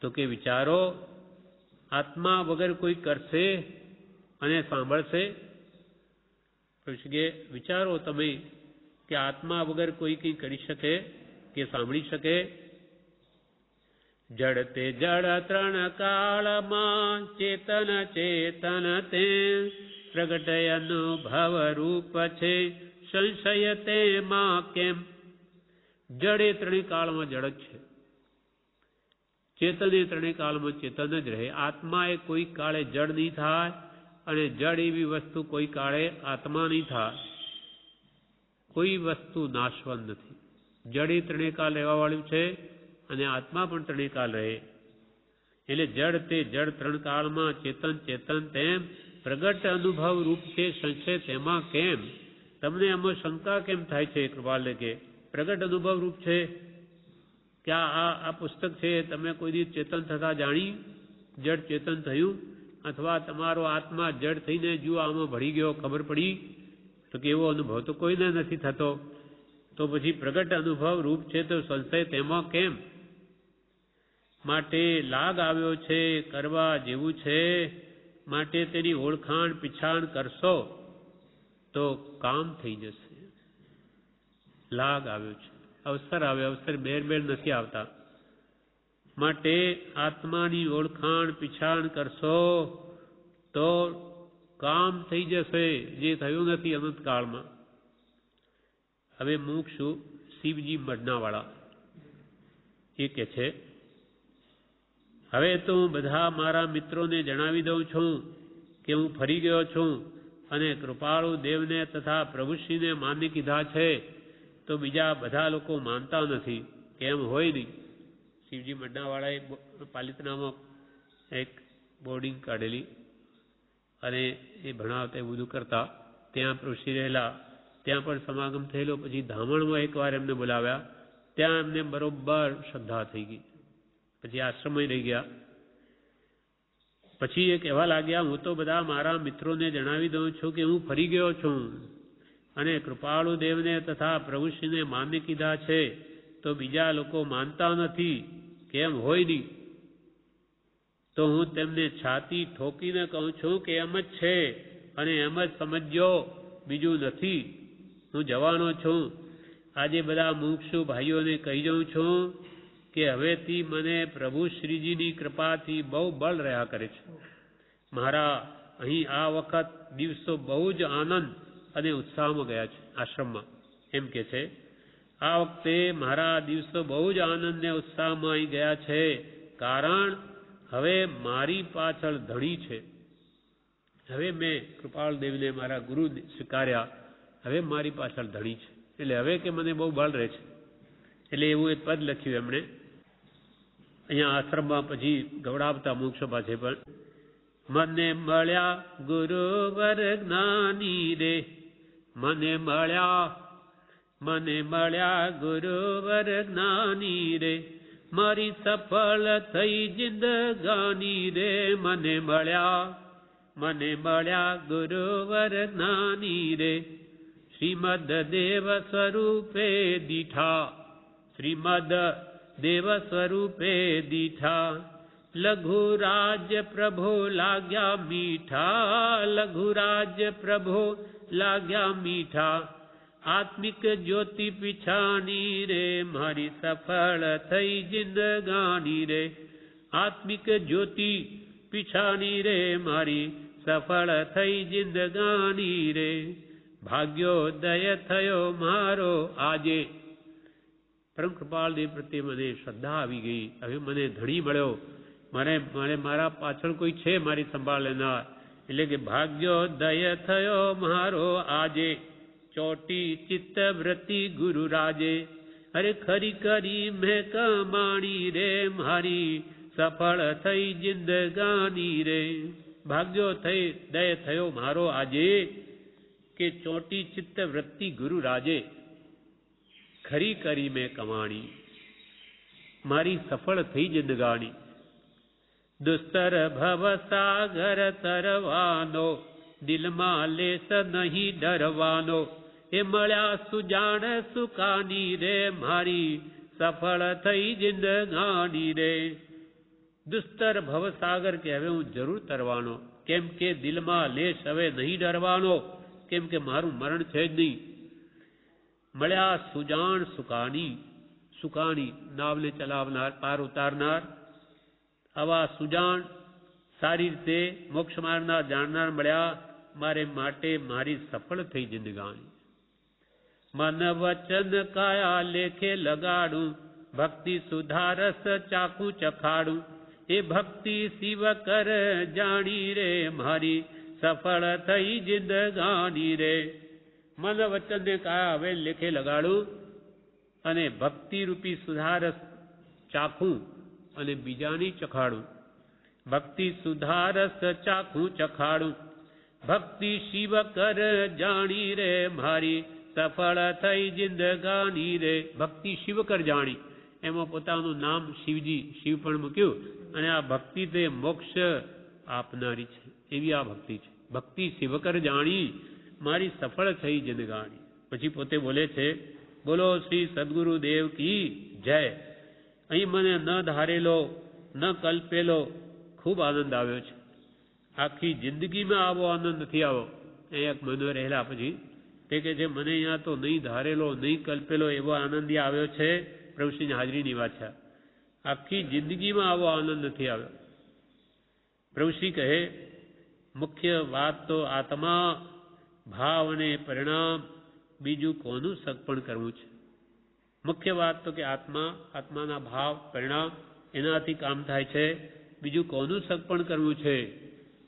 તો કે વિચારો, આત્મા વગર કોઈ કરશે અને સાંભળશે? પછી કે વિચારો તમે કે આત્મા વગર કોઈ કંઈ કરી શકે કે સાંભળી શકે? જડ તે જડ ત્રણ કાળમાં ચેતન ચેતન તે પ્રગટય અનુભવ રૂપ છે, સંશય તેમાં કેમ? જડ એ ત્રણેય કાળમાં જડ જ છે, ચેતન એ ત્રણેય કાળમાં ચેતન જ રહે. આત્મા એ કોઈ કાળે જડ નહીં થાય અને જડ એવી વસ્તુ કોઈ કાળે આત્મા નહીં થાય. કોઈ વસ્તુ નાશવંત નથી. જડ એ ત્રણેય કાળ રહેવા વાળું છે અને આત્મા પણ ત્રણેય કાળ રહે. એટલે જડ તે જડ ત્રણ કાળમાં ચેતન ચેતન તેમ પ્રગટ અનુભવ રૂપ છે, સંશય તેમાં કેમ? તમને આમાં શંકા કેમ થાય છે? કૃપાલે કે પ્રગટ અનુભવ રૂપ છે કે આ પુસ્તક છે તમે કોઈ દિવસ ચેતન થતા જાણી? જડ ચેતન થયું? અથવા તમારો આત્મા જડ થઈને જુઓ આમાં ભળી ગયો, ખબર પડી? તો કે એવો અનુભવ તો કોઈને નથી થતો. તો પછી પ્રગટ અનુભવ રૂપ છે તો સંશય તેમાં કેમ? માટે લાગ આવ્યો છે, કરવા જેવું છે, માટે તેની ઓળખાણ પીછાણ કરશો તો કામ થઈ જશે. લાગ આવ્યો છે, અવસર આવે, અવસર બેર નથી આવતા. માટે આત્માની ઓળખાણ પીછાણ કરશો તો કામ થઈ જશે, જે થયું નથી અનંતકાળમાં. હવે મુક્ષુ શિવજી મડનાવાળા એ કે છે, હવે તો હું બધા મારા મિત્રોને જણાવી દઉં છું કે હું ફરી ગયો છું અને કૃપાળુ દેવને તથા પ્રભુશ્રીને માની કીધા છે, તો બીજા બધા લોકો માનતા નથી. કેમ હોય નહીં? શિવજી મડનાવાળાએ પાલિતાણામાં એક બોર્ડિંગ કાઢેલી અને એ ભણાવતા એ બધું કરતા. ત્યાં પ્રભુશ્રી રહેલા, ત્યાં પણ સમાગમ થયેલો. પછી ધામણમાં એકવાર એમને બોલાવ્યા, ત્યાં એમને બરોબર શ્રદ્ધા થઈ ગઈ. પછી આશ્રમમાં રહી ગયા. પછી એ કહેવા લાગ્યા, હું તો બધા મારા મિત્રોને જણાવી દઉં છું કે હું ફરી ગયો છું અને કૃપાળુ દેવને તથા પ્રભુશ્રીને માની કીધા છે, તો બીજા લોકો માનતા નથી. કેમ હોય નહીં? તો હું તેમને છાતી ઠોકીને કહું છું કે એમ જ છે અને એમ જ સમજજો, બીજું નથી. હું જવાનો છું. આજે બધા મુક્ષુ ભાઈઓને કહી જાઉં છું કે હવેથી મને પ્રભુ શ્રીજીની કૃપાથી બહુ બળ રહ્યા કરે છે. મારા અહીં આ વખત દિવસો બહુ જ આનંદ અને ઉત્સાહમાં ગયા છે. આશ્રમમાં એમ કે છે, આ વખતે મારા દિવસો બહુ જ આનંદ ને ઉત્સાહમાં અહીં ગયા છે, કારણ હવે મારી પાછળ ધણી છે. હવે મેં કૃપાળ દેવને મારા ગુરુ સ્વીકાર્યા, હવે મારી પાછળ ધણી છે. એટલે હવે કે મને બહુ બળ રહે છે. એટલે એવું એક પદ લખ્યું એમણે અહીંયા આશ્રમમાં. પછી ગવડાવતા મોક્ષ પાસે પણ, મને મળ્યા ગુરુવર જ્ઞાની રે, મને મળ્યા ગુરુવર જ્ઞાની રે, મારી સફળ થઈ જિંદગાની રે. મને મળ્યા ગુરુવર જ્ઞાની રે, શ્રીમદ દેવ સ્વરૂપે દીઠા, શ્રીમદ દેવ સ્વરૂપે દીઠા. લઘુ રાજ્ય પ્રભો લાગ્યા મીઠા, લઘુ રાજ્ય પ્રભો લાગ્યા મીઠા. આત્મિક જ્યોતિ પીછાની રે, મારી સફળ થઈ જિંદગાની રે. આત્મિક જ્યોતિ પીછાની રે, મારી સફળ થઈ જિંદગાની રે. ભાગ્યોદય થયો મારો આજે. પરમ કૃપાળદેવ પ્રત્યે મને શ્રદ્ધા આવી ગઈ. હવે મને ધણી મળ્યો. મને મારા પાછળ કોઈ છે મારી સંભાળ લેનાર. એટલે કે ભાગ્યોદય થયો મારો આજે, ચોટી ચિત્ત વૃત્તિ ગુરુ રાજે. અરે ખરી કરી મેં કમાણી રે, મારી સફળ થઈ જિંદગાની રે. ભાગ્યોદય થયો મારો આજે, કે ચોટી ચિત્ત વૃત્તિ ગુરુ રાજે. ખરી કરી મેં કમાણી, મારી સફળ થઈ જિંદગાની. દુસ્તર ભવ સાગર તરવાનો, દિલમાં લેસ નહીં ડરવાનો. એ મળ્યા સુજાણ સુકાની રે, મારી સફળ થઈ જિંદગાની રે. દુસ્તર ભવસાગર કે હવે હું જરૂર તરવાનો, કેમ કે દિલમાં લેશ હવે નહીં ડરવાનો, કેમ કે મારું મરણ છે જ નહીં. મળ્યા સુજાણ સુકાની, સુકાની નાવને ચલાવનાર, પાર ઉતારનાર, આવા સુજાણ સારી રીતે મોક્ષ માર્ગના જાણનાર મળ્યા મારે માટે મારી સફળ થઈ જિંદગાની. મન વચન કાયા લેખે લગાડું, ભક્તિ સુધારસ ચાખું ચખાડું, એ ભક્તિ શિવ કર જાણી રે મારી સફળ થઈ જિંદગાની રે. મન વચન ને કાયા હવે લેખે લગાડું અને ભક્તિ રૂપી સુધારસ ચાખું અને બીજાની ચખાડું. ભક્તિ સુધારસ ચાખું ચખાડું, ભક્તિ શિવ કર જાણી રે મારી સફળ થઈ જિંદગાની રે. ભક્તિ શિવ કર જાણી, એમાં પોતાનું નામ શિવજી, શિવ પણ મૂક્યું, અને આ ભક્તિ તે મોક્ષ આપનારી છે, એવી આ ભક્તિ છે. ભક્તિ શિવ કર જાણી મારી સફળ થઈ જિંદગાની. પછી પોતે બોલે છે, બોલો શ્રી સદગુરુ દેવ કી જય. અહીં મને ન ધારેલો ન કલ્પેલો ખૂબ આનંદ આવ્યો છે. આખી જિંદગીમાં આવો આનંદ નથી આવ્યો. અહીંયા એક મહિનો રહેલા પછી તે કહે છે, મને અહીંયા તો નહીં ધારેલો નહીં કલ્પેલો એવો આનંદ આવ્યો છે. પ્રભુશ્રીની હાજરીની વાત છે. આખી જિંદગીમાં આવો આનંદ નથી આવ્યો. પ્રભુશ્રી કહે, મુખ્ય વાત તો આત્મા, ભાવ અને પરિણામ, બીજું કોનું સગપણ કરવું છે. મુખ્ય વાત તો કે આત્મા, આત્માના ભાવ પરિણામ, એનાથી કામ થાય છે. બીજું કોનું સગપણ કરવું છે.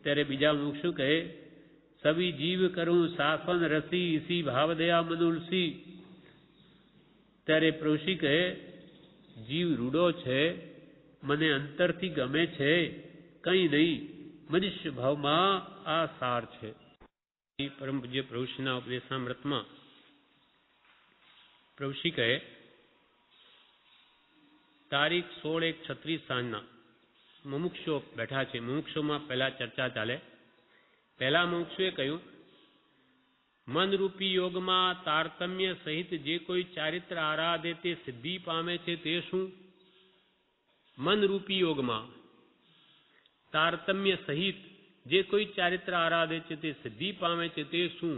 ત્યારે બીજા મુખ શું કહે, સવી જીવ કરું સાસન રસી, ઇસી ભાવ દયા મનુલસી. ત્યારે પ્રભુશ્રી કહે, જીવ રૂડો છે, મને અંતરથી ગમે છે, કંઈ નહીં, મનુષ્ય ભાવમાં આ સાર છે. પરમ પૂજ્ય પ્રભુશ્રીના ઉપદેશામૃતમાં પ્રભુશ્રી કહે, તારીખ 16/1/36 સાંજના મુમુક્ષો બેઠા છે. મુમુક્ષોમાં પહેલા ચર્ચા ચાલે. પહેલા મુમુક્ષુએ કહ્યું, મનરૂપી યોગમાં તારતમ્ય સહિત જે કોઈ ચારિત્ર આરાધે તે સિદ્ધિ પામે છે તે શું? મનરૂપી યોગમાં તારતમ્ય સહિત જે કોઈ ચારિત્ર આરાધે છે તે સિદ્ધિ પામે છે તે શું?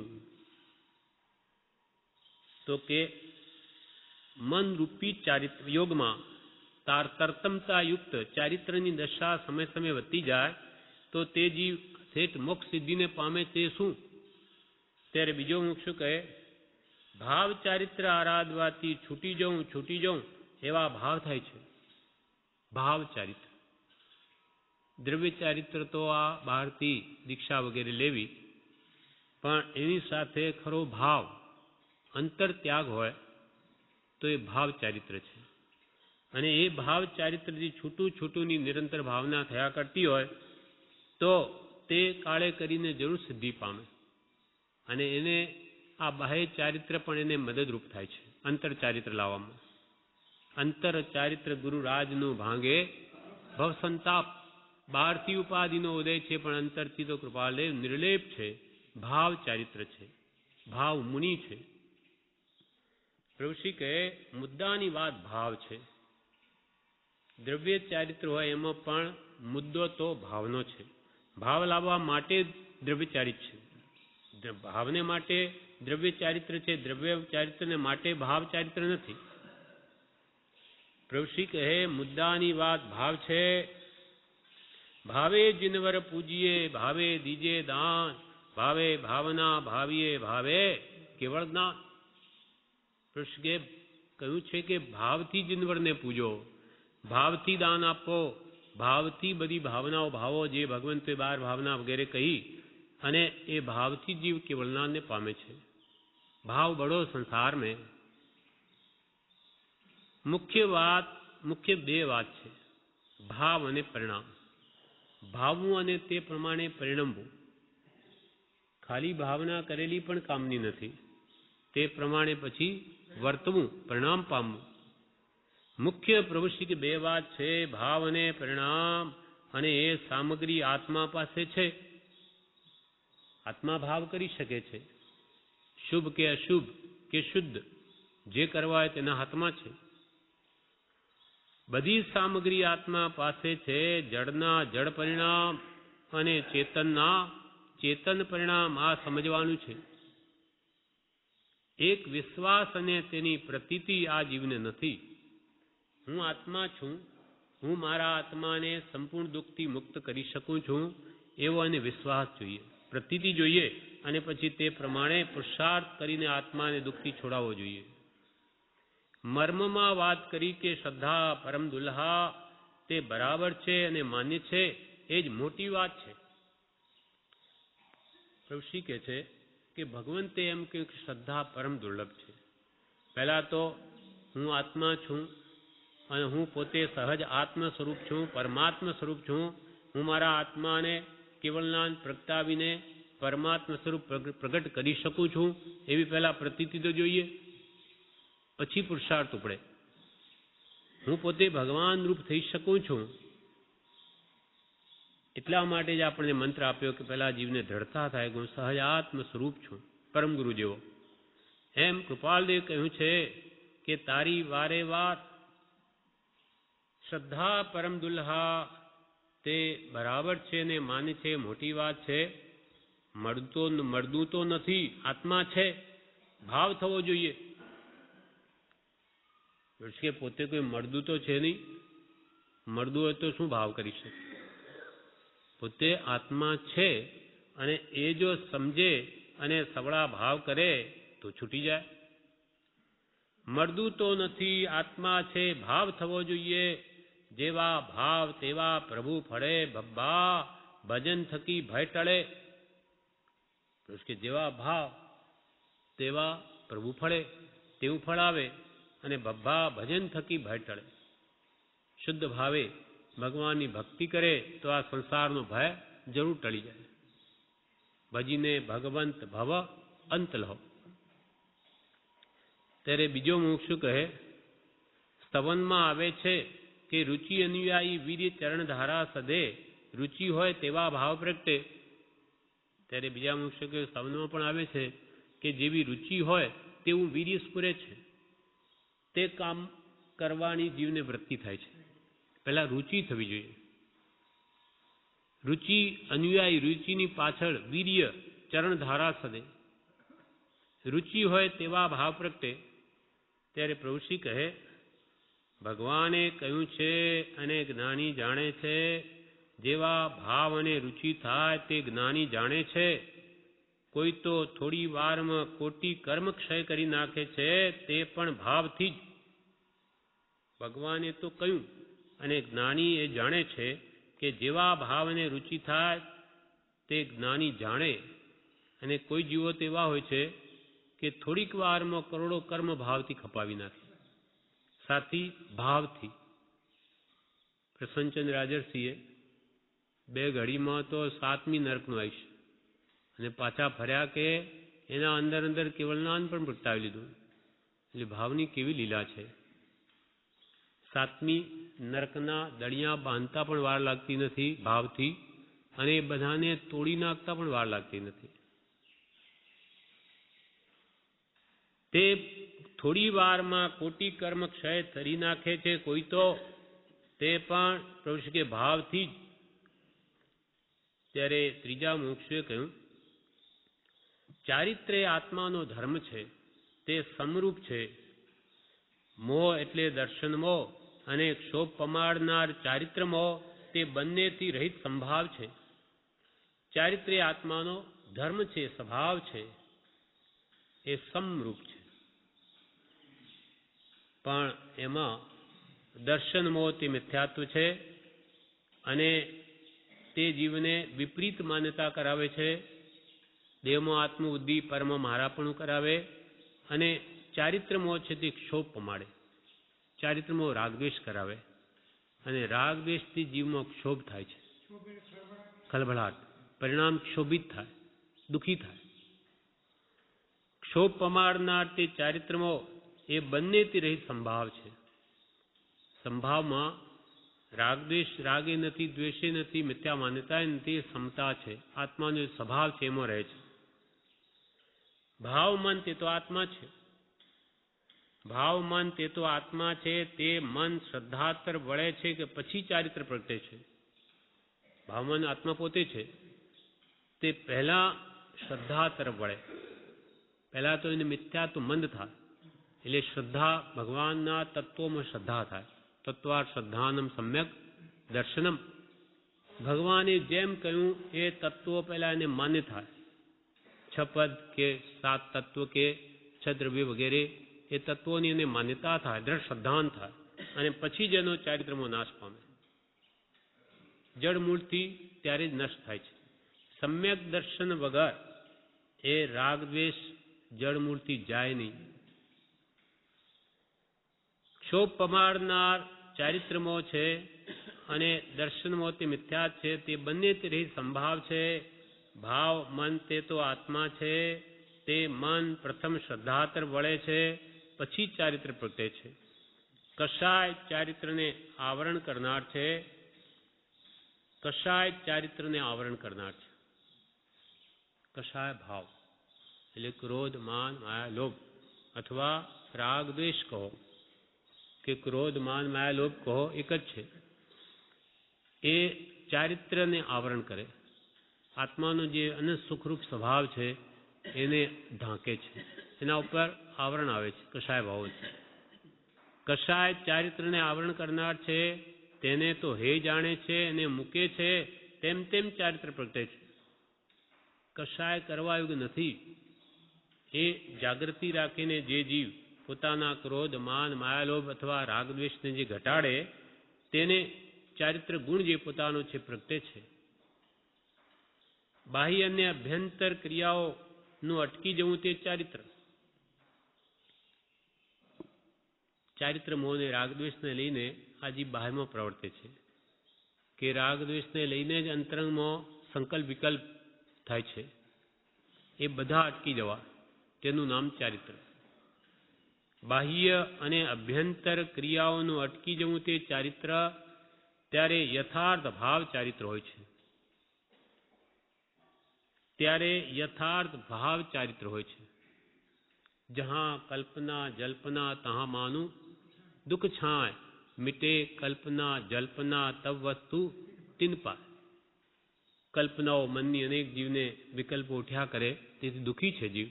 તો કે મનરૂપી ચારિત્ર યોગમાં તારતમ્યતા યુક્ત ચારિત્રની દશા સમય સમય વધતી જાય તો તે જીવ શેઠ મોક્ષ સિદ્ધિને પામે તે શું? ત્યારે બીજો મુક્ષુ કહે, ભાવ ચારિત્ર આરાધવાથી છૂટી જાઉં એવા ભાવ થાય છે. ભાવ ચારિત્ર, દ્રવ્ય ચારિત્ર તો આ બહારથી દીક્ષા વગેરે લેવી, પણ એની સાથે ખરો ભાવ અંતર ત્યાગ હોય તો એ ભાવ ચારિત્ર છે. અને એ ભાવ ચારિત્રથી છૂટુંની નિરંતર ભાવના થયા કરતી હોય તો તે કાળે કરીને જરૂર સિદ્ધિ પામે. અને એને આ બાહ્ય ચારિત્ર પણ એને મદદરૂપ થાય છે અંતર ચારિત્ર લાવવામાં. અંતર ચારિત્ર ગુરુરાજનું ભાંગે ભવસંતાપ. બહારથી ઉપાધિનો ઉદય છે પણ અંતરથી તો કૃપાલેવ નિર્લેપ છે. ભાવ ચારિત્ર છે, ભાવ મુનિ છે. પ્રભુશ્રી કહે, મુદ્દાની વાત ભાવ છે. દ્રવ્ય ચારિત્ર હોય એમાં પણ મુદ્દો તો ભાવનો છે. ભાવ લાવવા માટે દ્રવ્ય ચારિત્ર છે, ભાવને માટે દ્રવ્ય ચારિત્ર છે, દ્રવ્ય ચારિત્રને માટે ભાવ ચારિત્ર નથી. પ્રભુશ્રી કહે, મુદ્દાની વાત ભાવ છે. ભાવે જીનવર પૂજીએ, ભાવે દીજે દાન, ભાવે ભાવના ભાવીએ, ભાવે કેવળ જ્ઞાન. પ્રભુશ્રીએ કહ્યું છે કે ભાવથી જીનવરને પૂજો, ભાવથી દાન આપો, ભાવથી બધી ભાવનાઓ ભાવો જે ભગવંતે 12 ભાવના વગેરે કહી, અને એ ભાવથી જીવ કેવળનાને પામે છે. ભાવ બડો સંસાર में. મુખ્ય બે વાત છે, ભાવ અને પરિણામ. ભાવવું અને તે પ્રમાણે પરિણમવું. ખાલી ભાવના કરેલી પણ કામની નથી, તે પ્રમાણે પછી વર્તવું, પરિણામ પામવું. મુખ્ય પ્રવૃત્તિ કે બે વાત છે, ભાવ અને પરિણામ, અને એ સામગ્રી આત્મા પાસે છે. આત્મા ભાવ કરી શકે છે, શુભ કે અશુભ કે શુદ્ધ જે કરવા હોય તેના હાથમાં છે. બધી સામગ્રી આત્મા પાસે છે. જડના જડ પરિણામ અને ચેતનના ચેતન પરિણામ આ સમજવાનું છે. એક વિશ્વાસ અને તેની પ્રતીતિ આ જીવને નથી. હું આત્મા છું, હું મારા આત્માને સંપૂર્ણ દુઃખથી મુક્ત કરી શકું છું એવો અને વિશ્વાસ જોઈએ, પ્રતીતિ જોઈએ, અને પછી તે પ્રમાણે પુરુષાર્થ કરીને આત્માને દુઃખથી છોડાવવો જોઈએ. મર્મમાં વાત કરી કે શ્રદ્ધા પરમ દુલ્હા તે બરાબર છે અને માન્ય છે, એ જ મોટી વાત છે. પ્રભુ કહે છે કે ભગવંતે એમ કહ્યું કે શ્રદ્ધા પરમ દુર્લભ છે. પહેલા તો હું આત્મા છું અને હું પોતે સહજ આત્મ સ્વરૂપ છું, પરમાત્મા સ્વરૂપ છું. હું મારા આત્માને કેવળનાન પ્રગટાવીને પરમાત્મા સ્વરૂપ પ્રગટ કરી શકું છું એવી પહેલા પ્રતીતિ તો જોઈએ, પછી પુરુષાર્થ ઉપડે. હું પોતે ભગવાન રૂપ થઈ શકું છું એટલા માટે જ આપણને મંત્ર આપ્યો કે પહેલા જીવને દ્રઢતા થાય કે હું સહજ આત્મ સ્વરૂપ છું, પરમ ગુરુ જેવો. એમ કૃપાલદેવ કહ્યું છે કે તારી વારે વાર શ્રદ્ધા પરમ દુલ્હા તે બરાબર છે ને માને છે, મોટી વાત છે. મળતું તો નથી, આત્મા છે, ભાવ થવો જોઈએ. કે પોતે કોઈ મળતું તો છે નહીં, મળતું હોય તો શું ભાવ કરી શકે? પોતે આત્મા છે અને એ જો સમજે અને સવળા ભાવ કરે તો છૂટી જાય. મળતું તો નથી, આત્મા છે, ભાવ થવો જોઈએ. જેવા ભાવ તેવા પ્રભુ ફળે ભબ્બા, ભજન થકી ભય ટળે. કે જેવા ભાવ તેવા પ્રભુ ફળે, તેવું ફળ આવે, અને ભબ્બા ભજન થકી ભય ટળે. શુદ્ધ ભાવે ભગવાનની ભક્તિ કરે તો આ સંસારનો ભય જરૂર ટળી જાય. ભજીને ભગવંત ભવ અંત લહો. ત્યારે બીજો મુમુક્ષુ કહે, સ્તવનમાં આવે છે કે રુચિ અનુયાયી વીર્ય ચરણ ધારા સદે, રુચિ હોય તેવા ભાવ પ્રગટે. ત્યારે બીજા મુમુક્ષુ કહે, સ્તવનમાં પણ આવે છે કે જેવી રુચિ હોય તેવું વીર્ય સ્ફુરે છે, તે કામ કરવાની જીવને વૃત્તિ થાય છે. પહેલા રુચિ થવી જોઈએ. રુચિ અનુયાયી, રુચિની પાછળ વીર્ય ચરણ ધારા સદે, રુચિ હોય તેવા ભાવ પ્રગટે. ત્યારે પ્રભુશ્રી કહે, ભગવાને કહ્યું છે અને જ્ઞાની જાણે છે, જેવા ભાવ અને રુચિ થાય તે જ્ઞાની જાણે છે. કોઈ તો થોડી વારમાં કોટી કર્મ ક્ષય કરી નાખે છે, તે પણ ભાવથી જ. ભગવાને તો કહ્યું અને જ્ઞાની એ જાણે છે કે જેવા ભાવ અને રુચિ થાય તે જ્ઞાની જાણે. અને કોઈ જીવો તો એવા હોય છે કે થોડીક વારમાં કરોડો કર્મ ભાવથી ખપાવી નાખે, સાથી ભાવથી. પ્રસન્નચંદ્ર રાજર્ષિએ 2 ઘડીમાં તો 7મી નરકનું આયુષ્ય, અને પાછા ફર્યા કે એના અંદર અંદર કેવળનાન પણ પ્રગટાવી લીધું. એટલે ભાવની કેવી લીલા છે. 7મી નરકના દળિયા બાંધતા પણ વાર લાગતી નથી ભાવથી, અને એ બધાને તોડી નાખતા પણ વાર લાગતી નથી. તે થોડી વારમાં કોટી કર્મ ક્ષય કરી નાખે છે કોઈ તો, તે પણ પ્રભુ કે ભાવથી જ. ત્યારે ત્રીજા મુમુક્ષુએ કહ્યું, ચારિત્ર્ય આત્માનો ધર્મ છે, તે સમરૂપ છે. મોહ એટલે દર્શન મોહ અને ક્ષોભ પમાડનાર ચારિત્ર મોહ, તે બંનેથી રહિત સંભાવ છે. ચારિત્ર્ય આત્માનો ધર્મ છે, સ્વભાવ છે, એ સમરૂપ છે. પણ એમાં દર્શન મોહ તે મિથ્યાત્વ છે, અને તે જીવને વિપરીત માન્યતા કરાવે છે. દેહમાં આત્મ બુદ્ધિ પરમાં મારાપણું કરાવે, અને ચારિત્ર મોહ છે તે ક્ષોભ પમાડે. ચારિત્ર મોહ રાગદ્વેષ કરાવે, અને રાગદ્વેષથી જીવમાં ક્ષોભ થાય છે, ખળભળાટ, પરિણામ ક્ષોભિત થાય, દુઃખી થાય. ક્ષોભ પમાડનાર તે ચારિત્ર મોહ એ બંનેથી રહિત સંભાવ છે. સંભાવમાં રાગદ્વેષ, રાગે નથી, દ્વેષે નથી, મિથ્યા માન્યતાએ નથી, સમતા છે. આત્માનો સ્વભાવ છે એમાં રહે છે. ભાવ મન તે તો આત્મા છે. ભાવ મન તે તો આત્મા છે, તે મન શ્રદ્ધાતર વળે છે કે પછી ચારિત્ર પ્રગટે છે? ભાવ મન આત્મા પોતે છે, તે પહેલા શ્રદ્ધા તરફ વળે. પહેલા તો એને મિથ્યાત્વ મંદ થાય, એટલે શ્રદ્ધા ભગવાનના તત્વોમાં શ્રદ્ધા થાય. તત્વા શ્રદ્ધાનમ સમ્યક દર્શનમ. ભગવાને જેમ કહ્યું એ તત્વો પહેલા એને માન્ય થાય. છ પદ કે સાત તત્વ કે છ દ્રવ્ય વગેરે એ તત્વોની એને માન્યતા થાય, દ્રઢ શ્રદ્ધાન થાય, અને પછી જ એનો ચારિત્રમો નાશ પામે. જળ મૂળથી ત્યારે જ નષ્ટ થાય છે. સમ્યક દર્શન વગર એ રાગ દ્વેષ જળ મૂળથી જાય નહીં. ક્ષોભ પમાડનાર ચારિત્રમો છે અને દર્શનમો તે મિથ્યા છે, તે બંને તે રહી સંભાવ છે. ભાવ મન તે તો આત્મા છે, તે મન પ્રથમ શ્રદ્ધાતર વળે છે, પછી ચારિત્ર પ્રગટે છે. કશાય ચારિત્રને આવરણ કરનાર છે, કશાય ચારિત્રને આવરણ કરનાર છે. કશાય ભાવ એટલે ક્રોધ માન માયા લોભ, અથવા રાગ દ્વેષ કહો કે ક્રોધ માન માયા લોભ કહો, એક જ છે. એ ચારિત્રને આવરણ કરે. આત્માનો જે અનંત સુખરૂપ સ્વભાવ છે એને ઢાંકે છે, એના ઉપર આવરણ આવે છે, કશાય ભાવો છે. કશાય ચારિત્રને આવરણ કરનાર છે, તેને તો હે જાણે છે અને મૂકે છે, તેમ તેમ ચારિત્ર પ્રગટે છે. કશાય કરવા યોગ્ય નથી. એ જાગૃતિ રાખીને જે જીવ પોતાના ક્રોધ માન માયાલોભ અથવા રાગદ્વેષને જે ઘટાડે, તેને ચારિત્ર ગુણ જે પોતાનો છે પ્રગટે છે. બાહ્ય અને અભ્યંતર ક્રિયાઓનું અટકી જવું તે ચારિત્ર. ચારિત્ર મોહને રાગદ્વેષને લઈને આ જીવ બાહ્યમાં પ્રવર્તે છે, કે રાગદ્વેષને લઈને જ અંતરંગમાં સંકલ્પ વિકલ્પ થાય છે. એ બધા અટકી જવા, તેનું નામ ચારિત્ર. બાહ્ય અને અભ્યંતર ક્રિયાઓનું અટકી જવું તે ચારિત્ર. ત્યારે યથાર્થ ભાવ ચારિત્ર હોય છે. ત્યારે યથાર્થ ભાવ ચારિત્ર હોય છે. જહાં કલ્પના જલ્પના તહાં માનું દુઃખ છાય, મિટે કલ્પના જલ્પના તબ વસ્તુ તિન પાય. કલ્પનાઓ મનની અનેક જીવને વિકલ્પો ઉઠ્યા કરે, તેથી દુઃખી છે જીવ.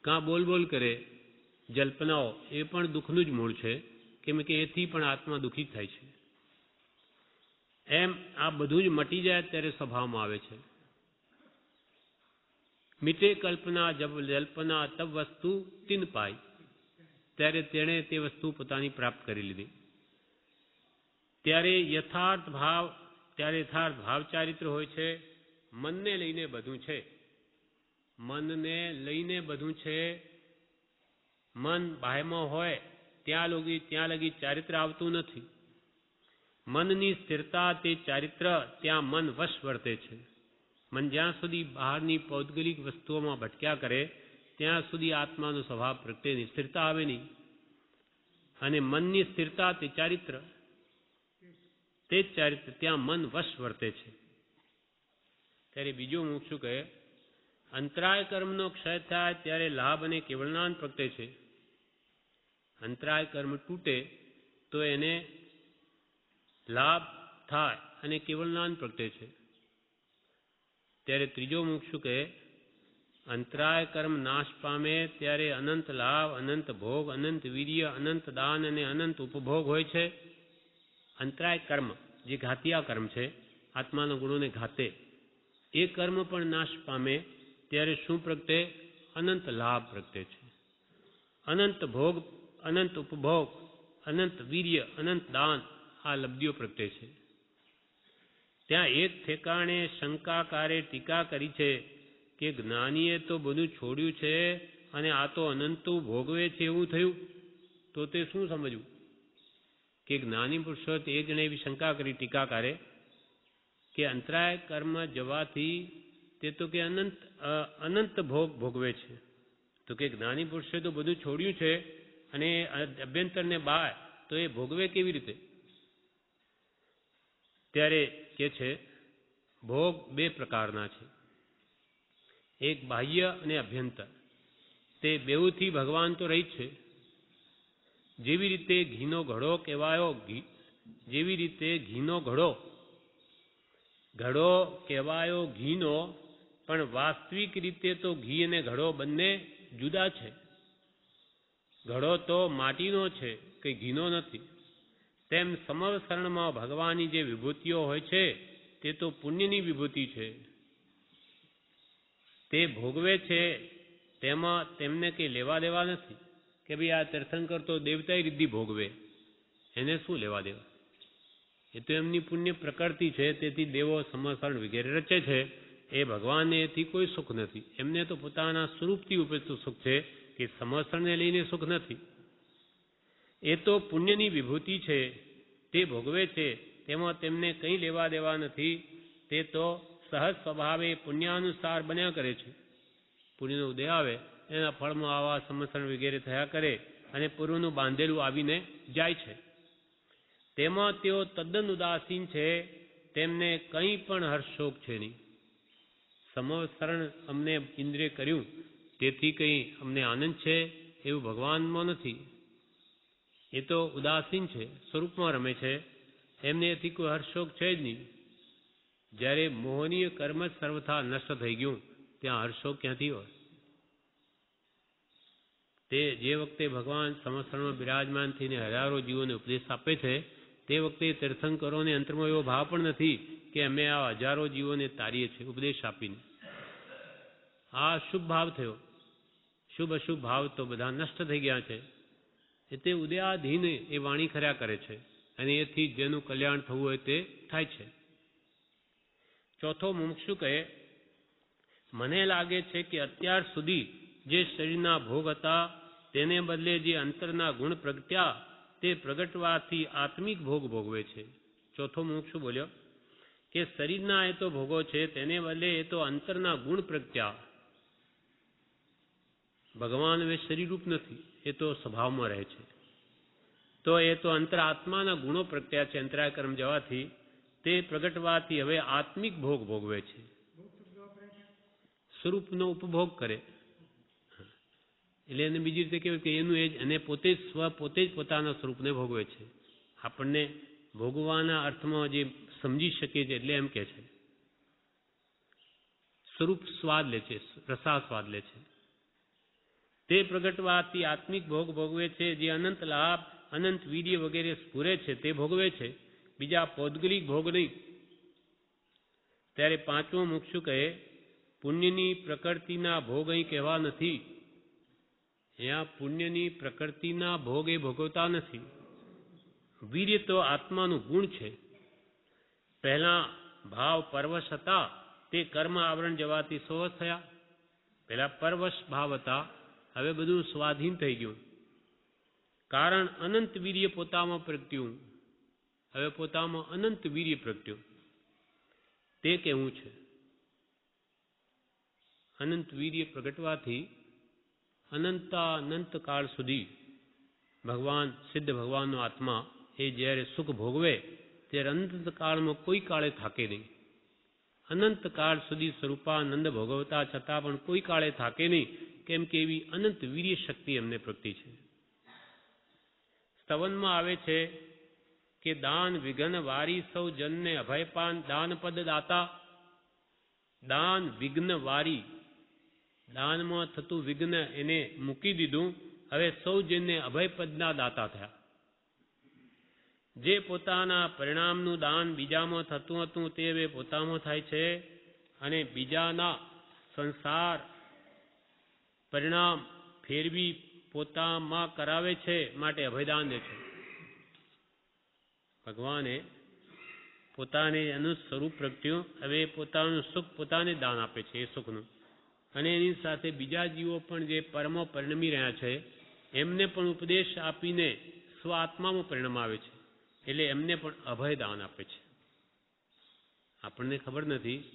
કાં બોલ બોલ કરે, જલ્પનાઓ એ પણ દુઃખનું જ મૂળ છે, કેમ કે એથી પણ આત્મા દુઃખી થાય છે. એમ આ બધું જ મટી જાય ત્યારે સ્વભાવમાં આવે છે. મિટે કલ્પના જલ્પના તબ વસ્તુ તિન પાય. ત્યારે તેણે તે વસ્તુ પોતાની પ્રાપ્ત કરી લીધી. ત્યારે યથાર્થ ભાવ ચારિત્ર હોય છે. મનને લઈને બધું છે. મનને લઈને બધું છે. મન બાહ્યમાં હોય ત્યાં લગી ચારિત્ર આવતું નથી. મનની સ્થિરતા તે ચારિત્ર, ત્યાં મન વશ વર્તે છે. મન જ્યાં સુધી બહારની પૌદ્ગલિક વસ્તુઓમાં ભટક્યા કરે, ત્યાં સુધી આત્માનો સ્વભાવ પ્રત્યેની સ્થિરતા આવે નહીં. અને મનની સ્થિરતા તે ચારિત્ર, તે જ ચારિત્ર, ત્યાં મન વશ વર્તે છે. ત્યારે બીજો મુક્ષુ કહે, અંતરાય કર્મનો ક્ષય થાય ત્યારે લાભ અને કેવળનાન પ્રગટે છે. અંતરાય કર્મ તૂટે તો એને લાભ થાય અને કેવળનાન પ્રગટે છે. ત્યારે ત્રીજો મુક્ષુ કહે, અંતરાય કર્મ નાશ પામે ત્યારે અનંત લાભ, અનંત ભોગ, અનંત વીર્ય, અનંત દાન અને અનંત ઉપભોગ હોય છે. અંતરાય કર્મ જે ઘાતિયા કર્મ છે, આત્માના ગુણોને ઘાતે, એ કર્મ પણ નાશ પામે ત્યારે શું પ્રગટે? અનંત લાભ પ્રગટે છે. અનંત ભોગ, અનંત ઉપભોગ, અનંત વીર્ય, અનંત દાન, આ લબ્ધિઓ પ્રગટે છે. ત્યાં એક ઠેકાણે શંકાકારે ટીકા કરી છે કે જ્ઞાનીએ તો બધું છોડ્યું છે અને આ તો અનંતું ભોગવે છે એવું થયું. તો તે શું સમજવું? કે જ્ઞાની પુરુષો એક જણે એવી શંકા કરી ટીકાકારે કે અંતરાય કર્મ જવાથી તે તો કે અનંત ભોગ ભોગવે છે. તો કે જ્ઞાની પુરુષે તો બધું છોડ્યું છે અને અભ્યંતરને બહાર, તો એ ભોગવે કેવી રીતે? ત્યારે કે છે ભોગ બે પ્રકારના છે. એક બાહ્ય અને અભ્યંતર. તે બેઉથી ભગવાન તો રહી જ છે, જેવી રીતે ઘીનો ઘડો કહેવાયો, જેવી રીતે ઘીનો ઘડો કહેવાયો ઘીનો, પણ વાસ્તવિક રીતે તો ઘી અને ઘડો બંને જુદા છે. ઘડો તો માટીનો છે, કે ઘીનો નથી. તેમ સમવસરણમાં ભગવાનની જે વિભૂતિઓ હોય છે તે તો પુણ્યની વિભૂતિ છે. તે ભોગવે છે, તેમાં તેમને કંઈ લેવા દેવા નથી કે ભાઈ આ તીર્થંકર તો દેવતાઈ રીતિ ભોગવે, એને શું લેવા દેવા? એ તો એમની પુણ્ય પ્રકૃતિ છે, તેથી દેવો સમવસરણ વગેરે રચે છે. એ ભગવાનને એથી કોઈ સુખ નથી. એમને તો પોતાના સ્વરૂપથી ઉપજતું સુખ છે, કે સમવસરણને લઈને સુખ નથી. એ તો પુણ્યની વિભૂતિ છે, તે ભોગવે છે, તેમાં તેમને કંઈ લેવા દેવા નથી. તે તો સહજ સ્વભાવે પુણ્યાનુસાર બન્યા કરે છે. પુણ્યનો ઉદય આવે એના ફળમાં આવા સમવસરણ વગેરે થયા કરે, અને પૂર્વનું બાંધેલું આવીને જાય છે. તેમાં તેઓ તદ્દન ઉદાસીન છે, તેમને કંઈ પણ હર્ષશોક છે નહીં. સમવસરણ અમને ઇન્દ્રિય કર્યું તેથી કંઈ અમને આનંદ છે એવું ભગવાનમાં નથી. એ તો ઉદાસીન છે, સ્વરૂપમાં રમે છે, એમને એથી કોઈ હર્ષશોક છે જ નહીં. જ્યારે મોહનીય કર્મ જ સર્વથા નષ્ટ થઈ ગયું, ત્યાં હર્ષશોક ક્યાંથી હોય? તે જે વખતે ભગવાન સમવસરણમાં બિરાજમાન થઈને હજારો જીવોને ઉપદેશ આપે છે, તે વખતે તીર્થંકરોને અંતરમાં એવો ભાવ પણ નથી કે અમે આ હજારો જીવોને તારીએ છીએ ઉપદેશ આપીને. આ શુભ ભાવ થયો. શુભ અશુભ ભાવ તો બધા નષ્ટ થઈ ગયા છે. એ તે ઉદયાધીન એ વાણી ખર્યા કરે છે, અને એથી જેનું કલ્યાણ થવું હોય તે થાય છે. ચોથો મુમુક્ષુ કહે, મને લાગે છે કે અત્યાર સુધી જે શરીરના ભોગ હતા તેને બદલે જે અંતરના ગુણ પ્રગટ્યા તે પ્રગટવાથી આત્મિક ભોગ ભોગવે છે. ચોથો મુમુક્ષુ બોલ્યો કે શરીરના એ તો ભોગો છે, તેને બદલે એ તો અંતરના ગુણ પ્રગટ્યા. ભગવાન હવે શરીરરૂપ નથી, એ તો સ્વભાવમાં રહે છે. તો એ તો અંતરાત્માના ગુણો પ્રગટ્યા છે. અંતરાય કર્મ જવાથી તે પ્રગટવાથી હવે આત્મિક ભોગ ભોગવે છે. સ્વરૂપનો ઉપભોગ કરે. એટલે એને બીજી રીતે કહેવાય કે એનું એ જ, અને પોતે જ પોતાના સ્વરૂપને ભોગવે છે. આપણને ભોગવાના અર્થમાં જે સમજી શકીએ છીએ એટલે એમ કે છે. સ્વરૂપ સ્વાદ લે છે, રસાસ્વાદ લે છે. તે પ્રગટવાથી આત્મિક ભોગ ભોગવે છે. જે અનંત લાભ, અનંત વીર્ય વગેરે સ્ફુરે છે તે ભોગવે છે, બીજા પૌદ્ગલિક ભોગ નહીં. ત્યારે પાંચમો મુમુક્ષુ કહે, પુણ્યની પ્રકૃતિના ભોગ અહીં કહેવા નથી. અહીંયા પુણ્યની પ્રકૃતિના ભોગ એ ભોગવતા નથી. વીર્ય તો આત્માનું ગુણ છે. પહેલા ભાવ પરવશ હતા, તે કર્મ આવરણ જવાથી સ્વવશ થયા. પહેલા પરવશ ભાવ હતા, હવે બધું સ્વાધીન થઈ ગયું. કારણ અનંત વીર્ય પોતામાં પ્રગટ્યું. હવે પોતામાં અનંત વીર્ય પ્રગટ્યું. તે કેવું છે? અનંત વીર્ય પ્રગટવાથી અનંત કાળ સુધી ભગવાન, સિદ્ધ ભગવાનનો આત્મા એ જ્યારે સુખ ભોગવે ત્યારે અનંત કાળમાં કોઈ કાળે થાકે નહીં. અનંત કાળ સુધી સ્વરૂપાનંદ ભોગવતા છતાં પણ કોઈ કાળે થાકે નહીં, કેમ કે એવી અનંત વીર્ય શક્તિ એમને પ્રગટી છે. સ્તવનમાં આવે છે કે દાન વિઘ્ન વારી સૌ જનને અભયપાન દાન પદ દાતા. દાન વિઘ્ન વારી, દાનમાં થતું વિઘ્ન એને મૂકી દીધું. હવે સૌ જનને અભયપદના દાતા થયા. જે પોતાના પરિણામનું દાન બીજામાં થતું હતું તે હવે પોતામાં થાય છે, અને બીજાના સંસાર પરિણામ ફેરવી પોતામાં કરાવે છે, માટે અભયદાન દે છે. ભગવાને પોતાને એનું સ્વરૂપ પ્રગટ્યું. હવે પોતાનું સુખ પોતાને દાન આપે છે, એ સુખનું. અને એની સાથે બીજા જીવો પણ જે પરમો પરિણમી રહ્યા છે એમને પણ ઉપદેશ આપીને સ્વ આત્મામાં પરિણામ આવે છે. એટલે એમને પણ અભયદાન આપે છે. આપણને ખબર નથી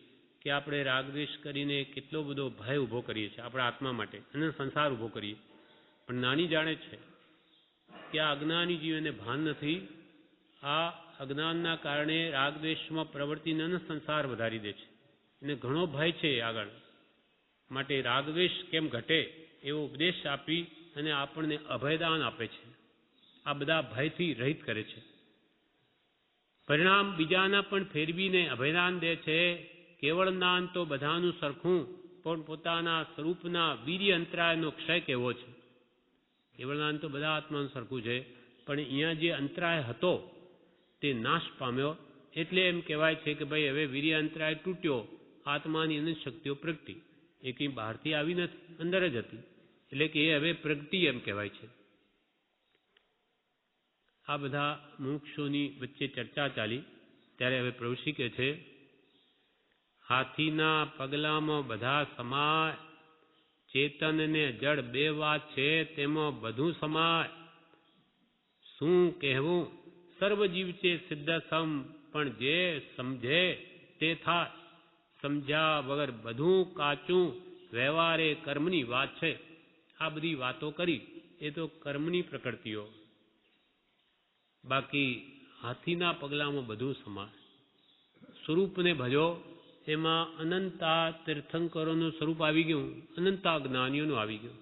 કે આપણે રાગદ્વેષ કરીને કેટલો બધો ભય ઊભો કરીએ છીએ આપણા આત્મા માટે, અને સંસાર ઊભો કરીએ. પણ નાની જાણે છે કે આ અજ્ઞાની જીવને ભાન નથી. આ અજ્ઞાનના કારણે રાગદ્વેષમાં પ્રવૃત્તિને સંસાર વધારી દે છે. એને ઘણો ભય છે આગળ. માટે રાગદ્વેષ કેમ ઘટે એવો ઉપદેશ આપી અને આપણને અભયદાન આપે છે. આ બધા ભયથી રહિત કરે છે. પરિણામ બીજાના પણ ફેરવીને અભયદાન દે છે. કેવળ જ્ઞાન તો બધાનું સરખું, પણ પોતાના સ્વરૂપના વીર્ય અંતરાયનો ક્ષય કેવો છે. કેવળ જ્ઞાન તો બધા આત્માનું સરખું છે, પણ અહીંયા જે અંતરાય હતો તે નાશ પામ્યો. એટલે એમ કહેવાય છે કે ભાઈ હવે વીર્ય અંતરાય તૂટ્યો, આત્માની અનંત શક્તિઓ પ્રગટી. એ કંઈ બહારથી આવી નથી, અંદર જ હતી. એટલે કે એ હવે પ્રગટી એમ કહેવાય છે. આ બધા મુમુક્ષુઓની વચ્ચે ચર્ચા ચાલી ત્યારે હવે પ્રભુશ્રી કહે છે, હાથીના પગલામાં બધા સમાય, ચેતન ને જડ બે વાત છે તેમાં બધું સમાય. શું કહેવું સર્વજીવ છે સિદ્ધ સમ, પણ જે સમજે તે થાય. સમજ્યા વગર બધું કાચું, વ્યવહારે કર્મની વાત છે. આ બધી વાતો કરી એ તો કર્મની પ્રકૃતિઓ. બાકી હાથીના પગલામાં બધું સમાય. સ્વરૂપને ભજો, એમાં અનંતા તીર્થંકરોનું સ્વરૂપ આવી ગયું, અનંતા જ્ઞાનીઓનું આવી ગયું.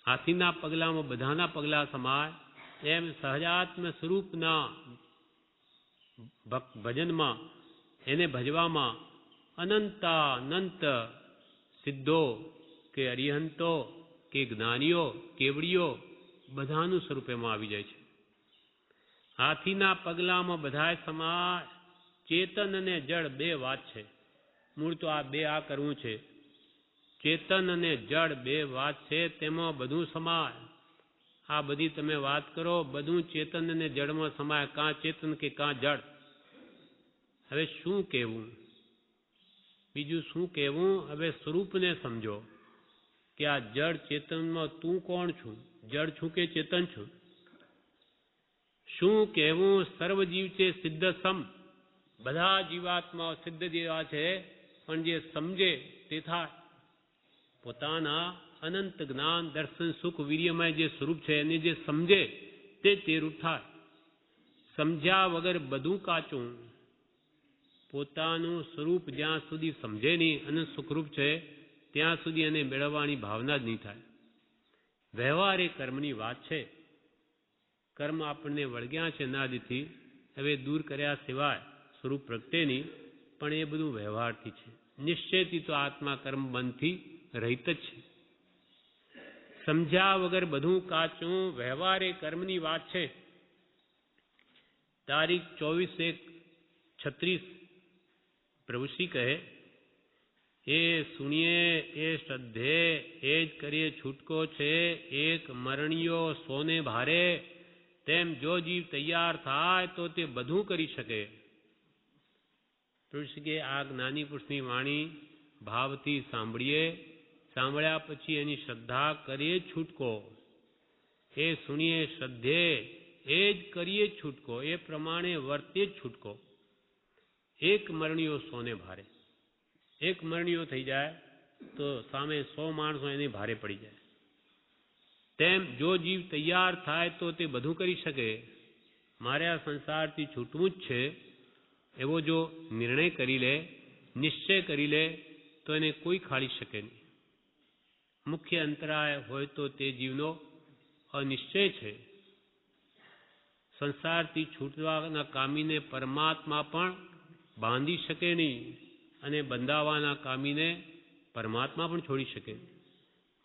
હાથીના પગલામાં બધાના પગલા સમાય, એમ સહજાત્મ સ્વરૂપના ભજનમાં એને ભજવામાં અનંત સિદ્ધો કે અરિહંતો કે જ્ઞાનીઓ કેવડીઓ બધાનું સ્વરૂપ એમાં આવી જાય છે. હાથીના પગલામાં બધાય સમાય, ચેતન અને જળ બે વાત છે. મૂળ તો આ બે આ કરવું છે. ચેતન અને જળ બે વાત છે, તેમાં બધું સમાય. આ બધી તમે વાત કરો, બધું ચેતન અને જળમાં સમાય, કાં ચેતન કે કાં જળ. હવે શું કહેવું, બીજું શું કહેવું? હવે સ્વરૂપને સમજો કે આ જળ ચેતનમાં તું કોણ છું? જળ છું કે ચેતન છું? શું કહેવું સર્વજીવ છે સિદ્ધ સમ, બધા જીવાત્માઓ સિદ્ધ જેવા છે, પણ જે સમજે તે થાય. પોતાના અનંત જ્ઞાન દર્શન સુખ વીર્યમય જે સ્વરૂપ છે એને જે સમજે તે રૂપ થાય. સમજ્યા વગર બધું કાચું. પોતાનું સ્વરૂપ જ્યાં સુધી સમજે નહીં, અનંત સુખરૂપ છે, ત્યાં સુધી એને મેળવવાની ભાવના જ નહીં થાય. વ્યવહાર એ કર્મની વાત છે. કર્મ આપણને વળગ્યા છે અનાદિથી, હવે દૂર કર્યા સિવાય સ્વરૂપ પ્રગટે નહીં, પણ એ બધું વ્યવહારથી છે. નિશ્ચયથી તો આત્મા કર્મ બંધથી રહિત જ છે. સમજ્યા વગર બધું કાચું, વ્યવહાર એ કર્મની વાત છે. તારીખ 24/1/36 પ્રભુશ્રી કહે, એ સુણીએ એ શ્રદ્ધે એ જ કરીએ છૂટકો છે, એક મરણીયો સોને ભારે, તેમ જો જીવ તૈયાર થાય તો તે બધું કરી શકે. પ્રભુશ્રી કે આ જ્ઞાની પુરુષની વાણી ભાવથી સાંભળીએ, સાંભળ્યા પછી એની શ્રદ્ધા કરીએ છૂટકો. એ સુણીએ શ્રદ્ધે એ જ કરીએ છૂટકો, એ પ્રમાણે વર્તે જ છૂટકો. એક મરણીઓ સોને ભારે. એક મરણીઓ થઈ જાય તો સામે 100 માણસો એને ભારે પડી જાય. તેમ જો જીવ તૈયાર થાય તો તે બધું કરી શકે. મારે આ સંસારથી છૂટવું જ છે એવો જો નિર્ણય કરી લે, નિશ્ચય કરી લે, તો એને કોઈ ખાળી શકે નહીં. મુખ્ય અંતરાય હોય તો તે જીવનો અનિશ્ચય છે. સંસારથી છૂટવાના કામીને પરમાત્મા પણ બાંધી શકે નહીં, અને બંધાવાના કામીને પરમાત્મા પણ છોડી શકે.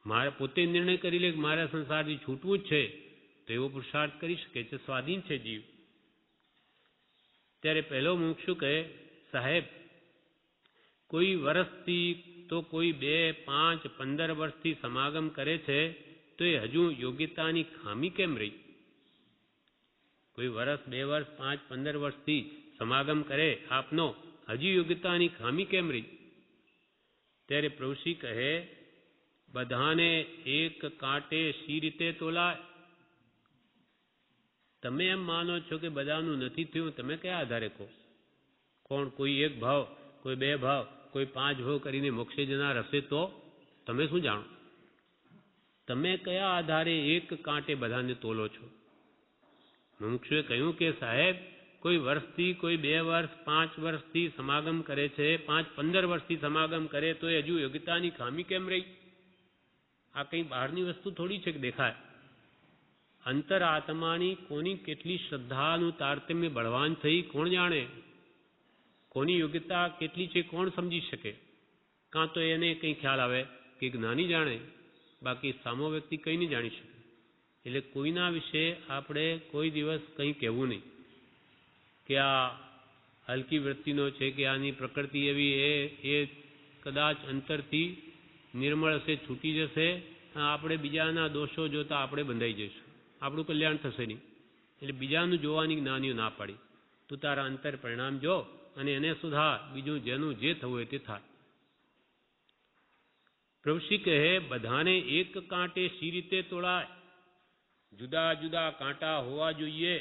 મારે પોતે નિર્ણય કરી લે કે મારે સંસારથી છૂટવું જ છે, તો એવો પુરુષાર્થ કરી શકે છે. સ્વાધીન છે જીવ. ત્યારે પહેલો મુમુક્ષુ કહે, સાહેબ કોઈ વર્ષથી તો કોઈ 2, 5, 15 વર્ષથી સમાગમ કરે છે, તો એ હજુ યોગ્યતાની ખામી કેમ રહી? કોઈ વર્ષ, 2 વર્ષ, 5, 15 વર્ષથી સમાગમ કરે આપનો, હજી યોગ્યતાની ખામી કેમ રહી? ત્યારે પ્રભુશ્રી કહે, બધાને એક કાંટે શી રીતે તોલાય? તમે એમ માનો છો કે બધાનું નથી થયું, તમે કયા આધારે કહો? કોણ કોઈ 1 ભાવ, કોઈ 2 ભાવ, કોઈ 5 ભાવ કરીને મોક્ષે જનાર હશે તો તમે શું જાણો? તમે કયા આધારે એક કાંટે બધાને તોલો છો? મુમુક્ષુએ કહ્યું કે સાહેબ કોઈ વર્ષથી, કોઈ 2 વર્ષ, 5 વર્ષથી સમાગમ કરે છે, 5, 15 વર્ષથી સમાગમ કરે તો એ હજુ યોગ્યતાની ખામી કેમ રહી? આ કંઈ બહારની વસ્તુ થોડી છે કે દેખાય. અંતરાત્માની કોની કેટલી શ્રદ્ધાનું તારતમ્ય બળવાન થઈ કોણ જાણે? કોની યોગ્યતા કેટલી છે કોણ સમજી શકે? કાં તો એને કંઈ ખ્યાલ આવે કે જ્ઞાની જાણે, બાકી સામો વ્યક્તિ કંઈ નહીં જાણી શકે. એટલે કોઈના વિશે આપણે કોઈ દિવસ કંઈ કહેવું નહીં કે આ હલકી વૃત્તિનો છે કે આની પ્રકૃતિ એવી એ કદાચ અંતરથી નિર્મળ હશે, છૂટી જશે, આપણે બીજાના દોષો જોતા આપણે બંધાઈ જઈશું, આપણું કલ્યાણ થશે નહીં. એટલે બીજાનું જોવાની જ્ઞાનીઓ ના પાડી. તું તારા અંતર પરિણામ જો અને એને સુધાર, બીજું જેનું જે થવું હોય તે થાય. પ્રભુશ્રી કહે બધાને એક કાંટે શી રીતે તોળાય? જુદા જુદા કાંટા હોવા જોઈએ.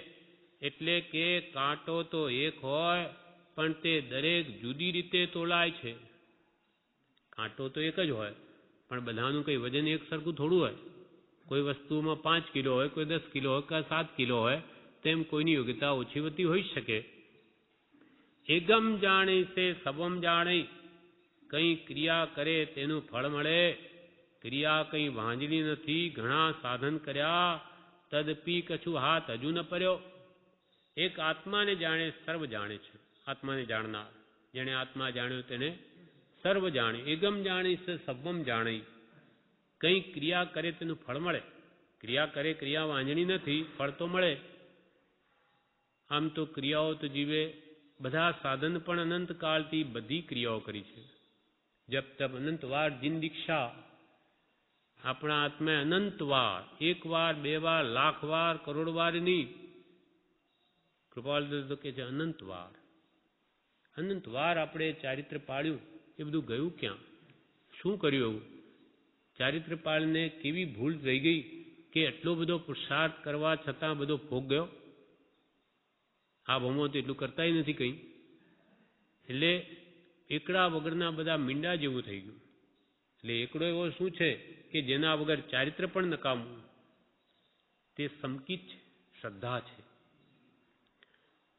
એટલે કે કાંટો તો એક હોય પણ તે દરેક જુદી રીતે તોલાય છે. કાંટો તો એક જ હોય પણ બધાનું કંઈ વજન એક સરખું થોડું હોય. કોઈ વસ્તુમાં 5 કિલો હોય, કોઈ 10 કિલો હોય, કોઈ 7 કિલો હોય, તેમ કોઈની યોગ્યતા ઓછી વધતી હોઈ શકે. એગમ જાણી છે સબમ જાણી, કંઈ ક્રિયા કરે તેનું ફળ મળે. ક્રિયા કંઈ વાંજળી નથી, ઘણા સાધન કર્યા તદપી કછું હાથ હજુ ન પડ્યો. એક આત્માને જાણે સર્વ જાણે છે. આત્માને જાણનાર, જેણે આત્મા જાણ્યો તેને સર્વ જાણે. એગમ જાણી છે સબમ જાણી, કંઈ ક્રિયા કરે તેનું ફળ મળે. ક્રિયા કરે, ક્રિયા વાંજણી નથી, ફળ તો મળે. આમ તો ક્રિયાઓ તો જીવે બધા સાધન પણ અનંતકાળથી બધી ક્રિયાઓ કરી છે. જપ તપ અનંતવાર જીન દીક્ષા, આપણા આત્માએ અનંતવાર, 1 વાર 2 વાર લાખ વાર કરોડ વાર નહીં, કૃપાલ તો કે છે અનંતવાર. અનંતવાર આપણે ચારિત્ર પાળ્યું, એ બધું ગયું ક્યાં? શું કર્યું એવું? ચારિત્ર પાળને કેવી ભૂલ થઈ ગઈ કે એટલો બધો પુરુષાર્થ કરવા છતાં બધો ભોગ ગયો? આ ભમો તો એટલું કરતાય નથી કંઈ. એટલે એકડા વગરના બધા મીંડા જેવું થઈ ગયું. એટલે એકડો એવો શું છે કે જેના વગર ચારિત્ર પણ નકામું. તે સમકિત છે, શ્રદ્ધા છે.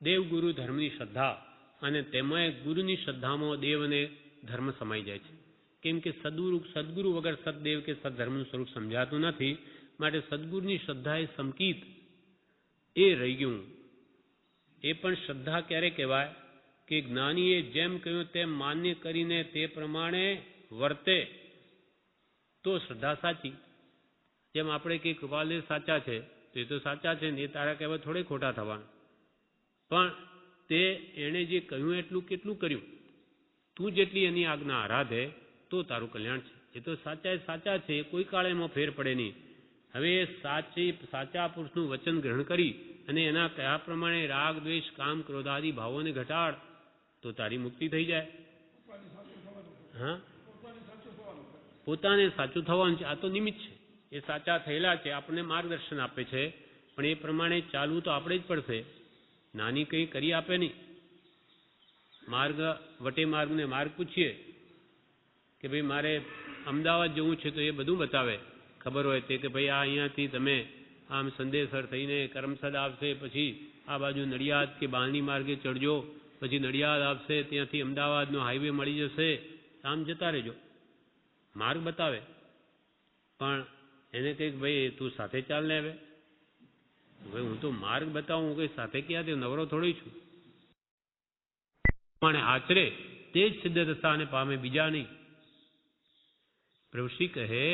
દેવગુરુ ધર્મની શ્રદ્ધા, અને તેમાં ગુરુની શ્રદ્ધામાં દેવ અને ધર્મ સમાઈ જાય છે. કેમ કે સદગુરુ વગર સદદેવ કે સદધર્મનું સ્વરૂપ સમજાતું નથી. માટે સદગુરુની શ્રદ્ધા એ સમકિત, એ રહી ગયું. એ પણ શ્રદ્ધા ક્યારે કહેવાય કે જ્ઞાનીએ જેમ કહ્યું તેમ માન્ય કરીને તે પ્રમાણે વર્તે તો શ્રદ્ધા સાચી. જેમ આપણે કંઈ કૃપાલદેવ સાચા છે તો એ તો સાચા છે ને, એ તારા કહેવા થોડે ખોટા થવાના. પણ તે એણે જે કહ્યું એટલું કેટલું કર્યું? તું જેટલી એની આજ્ઞા આરાધે તો તારું કલ્યાણ છે. એ તો સાચા છે, કોઈ કાળે એમાં ફેર પડે નહીં. હવે સાચા પુરુષનું વચન ગ્રહણ કરી અને એના કયા પ્રમાણે રાગ દ્વેષ કામ ક્રોધાદિ ભાવોને ઘટાડ તો તારી મુક્તિ થઈ જાય. હા, પોતાને સાચું થવાનું છે. આ તો નિમિત્ત છે, એ સાચા થયેલા છે, આપણને માર્ગદર્શન આપે છે, પણ એ પ્રમાણે ચાલવું તો આપણે જ પડશે. નાની કંઈ કરી આપે નહીં. વટે માર્ગને માર્ગ પૂછીએ કે ભાઈ મારે અમદાવાદ જવું છે તો એ બધું બતાવે, ખબર હોય તે કે ભાઈ આ અહીંયાથી તમે આમ સંદેશર થઈને કરમસદ આવશે, પછી આ બાજુ નડિયાદ કે બાલની માર્ગે ચડજો, પછી નડિયાદ આવશે, ત્યાંથી અમદાવાદનો હાઈવે મળી જશે, આમ જતા રહેજો. માર્ગ બતાવે. પણ એને કંઈક ભાઈ તું સાથે ચાલ ને. હવે ભાઈ હું તો માર્ગ બતાવું, હું કંઈ સાથે ક્યાંથી નવરો થોડી છું. પણ આચરે તે જ સિદ્ધ દશાને પામે, બીજા નહીં. પ્રભુશ્રી કહે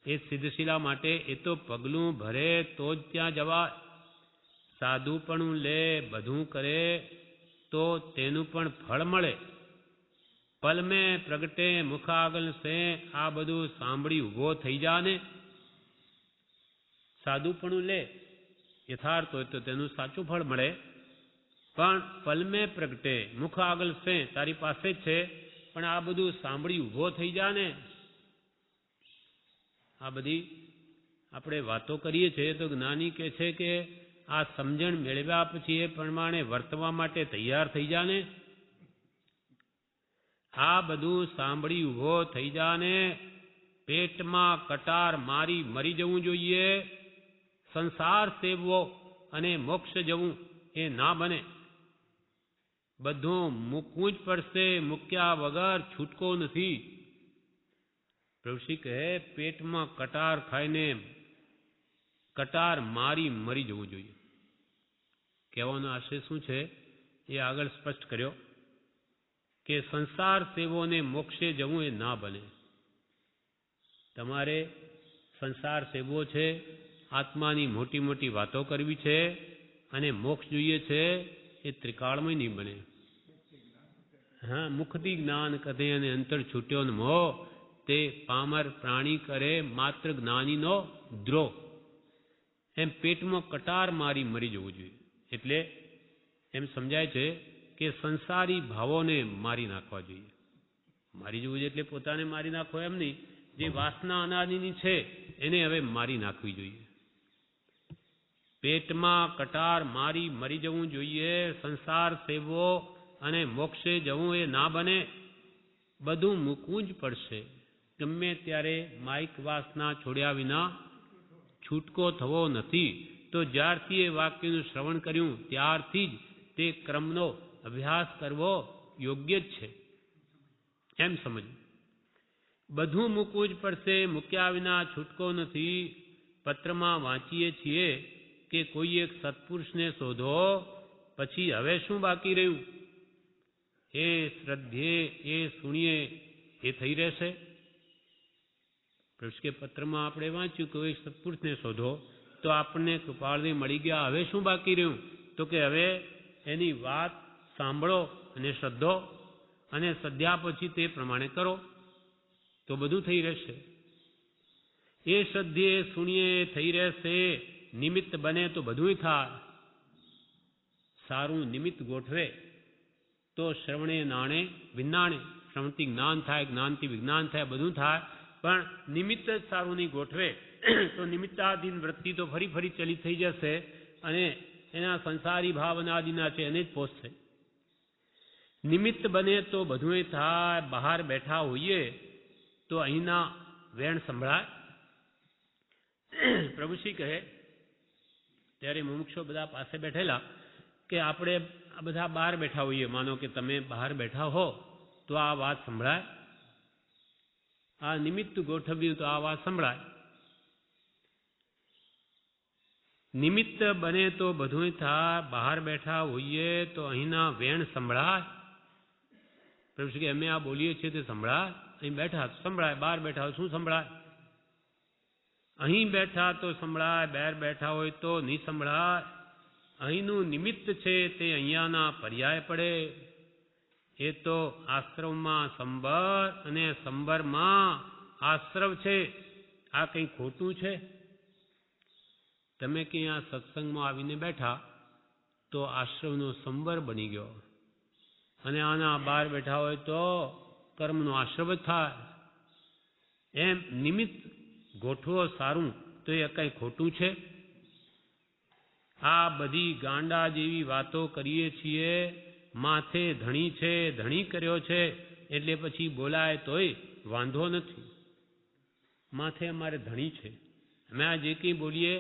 એ સિદ્ધશિલા માટે એ તો પગલું ભરે તો જ ત્યાં જવાય. સાધુપણું લે, બધું કરે તો તેનું પણ ફળ મળે. પલ મેં પ્રગટે મુખ આગળ સે, આ બધું સાંભળી ઊભો થઈ જા ને. સાધુપણું લે, યથાર્થ હોય તો તેનું સાચું ફળ મળે. પણ પલ મેં પ્રગટે મુખ આગળ સે, તારી પાસે જ છે, પણ આ બધું સાંભળી ઊભો થઈ જા ને. આ બધી આપણે વાતો કરીએ છીએ તો જ્ઞાની કહે છે કે આ સમજણ મેળવ્યા પછી એ પ્રમાણે વર્તવા માટે તૈયાર થઈ જા ને. આ બધું સાંભળી ઊભો થઈ જા ને. પેટમાં કટાર મારી મરી જવું જોઈએ. સંસાર સેવવો અને મોક્ષ જવું એ ના બને. બધું મૂકવું જ પડશે, મૂક્યા વગર છૂટકો નથી. પ્રભુશ્રી કહે પેટમાં કટાર ખાઈને કટાર મારી મરી જવું જોઈએ. કહેવાનો આશય શું છે એ આગળ સ્પષ્ટ કર્યો કે સંસાર સેવોને મોક્ષે જવું એ ના બને. તમારે સંસાર સેવવો છે, આત્માની મોટી મોટી વાતો કરવી છે અને મોક્ષ જોઈએ છે, એ ત્રિકાળમાં નહીં બને. હા, મુખથી જ્ઞાન કથે અને અંતર છૂટ્યો ન મોહ, તે પામર પ્રાણી કરે માત્ર જ્ઞાનીનો દ્રોહ. એમ પેટમાં કટાર મારી મરી જવું જોઈએ. એટલે એમ સમજાય છે કે સંસારી ભાવોને મારી નાખવા જોઈએ. મારી જવું જોઈએ એટલે પોતાને મારી નાખો એમ નહીં, જે વાસના અનાદિની છે એને હવે મારી નાખવી જોઈએ. પેટમાં કટાર મારી મરી જવું જોઈએ. સંસાર સેવવો અને મોક્ષે જવું એ ના બને. બધું મૂકવું જ પડશે. ગમે ત્યારે માઇક વાસના છોડ્યા વિના છૂટકો થવો નથી. તો જ્યારથી એ વાક્યનું શ્રવણ કર્યું ત્યારથી જ તે ક્રમનો અભ્યાસ કરવો યોગ્ય જ છે એમ સમજ. બધું મૂકવું જ પડશે. મૂક્યા વિના છૂટકો નથી. પત્રમાં વાંચીએ છીએ કે કોઈ એક સત્પુરુષને શોધો, પછી હવે શું બાકી રહ્યું? એ શ્રદ્ધેય, એ સુણીએ, એ થઈ રહેશે. કે પત્રમાં આપણે વાંચ્યું કે એક સત્પુરુષને શોધો તો આપણને કૃપાળને મળી ગયા. હવે શું બાકી રહ્યું? તો કે હવે એની વાત સાંભળો અને શ્રદ્ધો, અને શ્રદ્ધા પછી તે પ્રમાણે કરો તો બધું થઈ રહેશે. એ શ્રદ્ધેય સુણીએ થઈ રહેશે. નિમિત્ત બને તો બધુંય થાય. સારું નિમિત્ત ગોઠવે તો શ્રવણે નાણે વિજ્ઞાને. શ્રવણથી જ્ઞાન થાય, જ્ઞાનથી વિજ્ઞાન થાય, બધું થાય. પણ નિમિત્ત જ સારું નહીં ગોઠવે તો નિમિત્તાધીન વૃત્તિ તો ફરી ફરી ચલિત થઈ જશે અને એના સંસારી ભાવનાદિના છે એને જ પહોંચશે. નિમિત્ત બને તો બધુંય થાય. બહાર બેઠા હોઈએ તો અહીંના વેણ સંભળાય. પ્રભુશ્રી કહે ત્યારે મુમુક્ષો બધા પાસે બેઠેલા કે આપણે આ બધા બહાર બેઠા હોઈએ, માનો કે તમે બહાર બેઠા હો તો આ વાત સંભળાય. આ નિમિત્ત ગોઠવ્યું તો આ વાત સંભળાય. નિમિત્ત બને તો બધુંય થાય. બહાર બેઠા હોઈએ તો અહીંના વેણ સંભળાય. પ્રભુ કે અમે આ બોલીએ છીએ તે સંભળાય. અહીં બેઠા તો સંભળાય, બહાર બેઠા શું સંભળાય? અહીં બેઠા તો સંભળાય, બહાર બેઠા હોય તો નહીં સંભળાય. અહીંનું નિમિત્ત છે તે અહીંયાના પર્યાય પડે. એ તો આશ્રમમાં સંબર અને સંબરમાં આશ્રવ છે. આ કંઈ ખોટું છે? તમે કે આ સત્સંગમાં આવીને બેઠા તો આશ્રમનો સંબર બની ગયો, અને આના બહાર બેઠા હોય તો કર્મનો આશ્રવ જ થાય. એમ નિમિત્ત ગોઠવો સારું તો એ કંઈ ખોટું છે? આ બધી ગાંડા જેવી વાતો કરીએ છીએ. માથે ધણી છે, ધણી કર્યો છે એટલે પછી બોલાય તોય વાંધો નથી. માથે અમારે ધણી છે, અમે આ જે કંઈ બોલીએ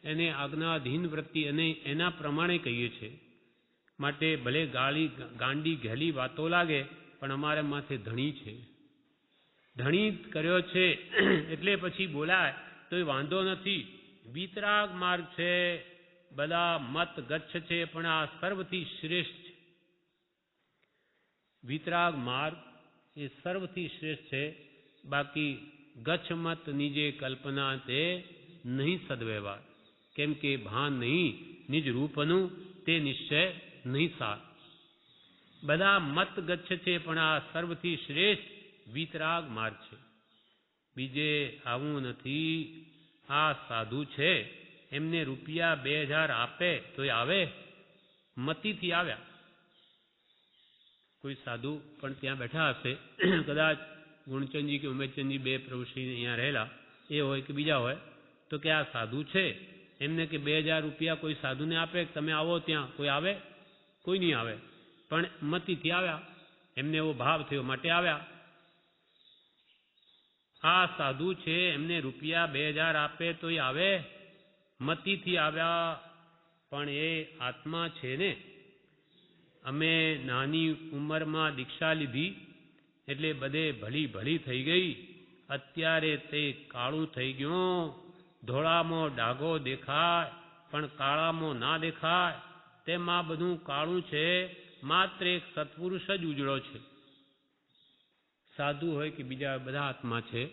એને આજ્ઞાધીન વૃત્તિ અને એના પ્રમાણે કહીએ છીએ. માટે ભલે ગાંડી ઘેલી વાતો લાગે પણ અમારે માથે ધણી છે, ધણી કર્યો છે એટલે પછી બોલાય તોય વાંધો નથી. વિતરાગ માર્ગ છે, બધા મત ગચ્છ છે, પણ આ સર્વથી શ્રેષ્ઠ છે. વિતરાગ માર્ગ એ સર્વથી શ્રેષ્ઠ છે. બાકી ગચ્છ મત નીજે કલ્પના તે નહીં સદવ્યવહાર. કેમ કે ભાન નહીં નિજ રૂપનું તે નિશ્ચય નહીં સાર. બધા મત ગચ્છ છે પણ આ સર્વથી શ્રેષ્ઠ વિતરાગ માર્ગ છે. બીજે આવું નથી. આ સાધુ છે એમને રૂપિયા 2000 આપે તોય આવે? મતીથી આવ્યા. કોઈ સાધુ પણ ત્યાં બેઠા હશે, કદાચ ગુણચંદજી કે ઉમેદચંદજી બે પ્રભુશ્રી અહીંયા રહેલા એ હોય કે બીજા હોય, તો કે આ સાધુ છે એમને કે 2000 રૂપિયા કોઈ સાધુને આપે, તમે આવો ત્યાં, કોઈ આવે? કોઈ નહીં આવે. પણ મતીથી આવ્યા, એમને એવો ભાવ થયો માટે આવ્યા. આ સાધુ છે એમને રૂપિયા 2000 આપે તોય આવે? મતીથી આવ્યા. પણ એ આત્મા છે ને. અમે નાની ઉંમરમાં દીક્ષા લીધી એટલે બધે ભલી ભલી થઈ ગઈ. અત્યારે તે કાળું થઈ ગયું. ધોળામાં ડાઘો દેખાય પણ કાળામાં ના દેખાય, તેમાં બધું કાળું છે, માત્ર એક સત્પુરુષ જ ઉજળો છે. સાધુ હોય કે બીજા બધા આત્મા છે.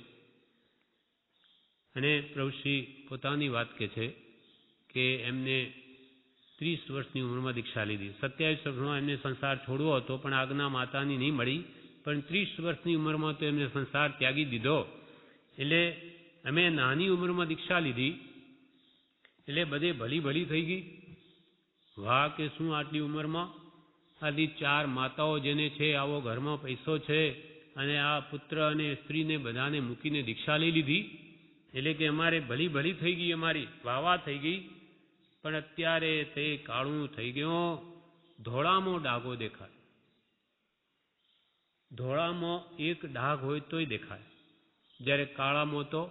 અને પ્રભુશ્રી પોતાની વાત કહે છે કે એમને 30 વર્ષની ઉંમરમાં દીક્ષા લીધી. 27 વર્ષમાં એમને સંસાર છોડવો હતો, પણ આજ્ઞા માતાની નહીં મળી. પણ 30 વર્ષની ઉંમરમાં તો એમને સંસાર ત્યાગી દીધો. એટલે અમે નાની ઉંમરમાં દીક્ષા લીધી, એટલે બધે ભલી થઈ ગઈ. વાહ કે શું આટલી ઉંમરમાં આટલી 4 માતાઓ જેને છે, આવો ઘરમાં પૈસો છે, અને આ પુત્ર અને સ્ત્રીને બધાને મૂકીને દીક્ષા લઈ લીધી. એટલે કે અમારે ભલી થઈ ગઈ, અમારી વાહ થઈ ગઈ. પણ અત્યારે તે કાળું થઈ ગયો, ધોળામાં ડાઘો દેખાય. ધોળામાં એક ડાઘ હોય તોય દેખાય, જ્યારે કાળામાં તો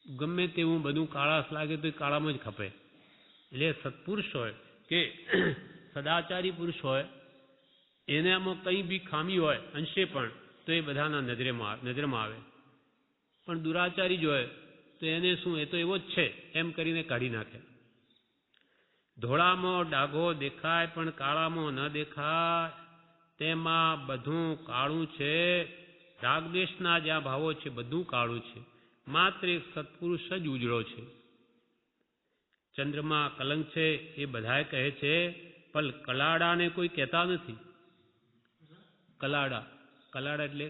ગમે તેવું બધું કાળાશ લાગે તો કાળામાં જ ખપે. એટલે સત્પુરુષ હોય કે સદાચારી પુરુષ હોય, એનામાં કંઈ બી ખામી હોય અંશે પણ, તો એ બધાના નજરમાં આવે. પણ દુરાચારી જ હોય તો એને શું, એ તો એવો જ છે એમ કરીને કાઢી નાખે. ધોળામાં ડાઘો દેખાય પણ કાળામાં ન દેખાય, તેમાં બધું કાળું છે. રાગદ્વેષના જ્યાં ભાવો છે બધું કાળું છે, માત્ર એક સત્પુરુષ જ ઉજળો છે. ચંદ્રમાં કલંક છે એ બધાએ કહે છે, પણ કલાડાને કોઈ કહેતા નથી. કલાડા એટલે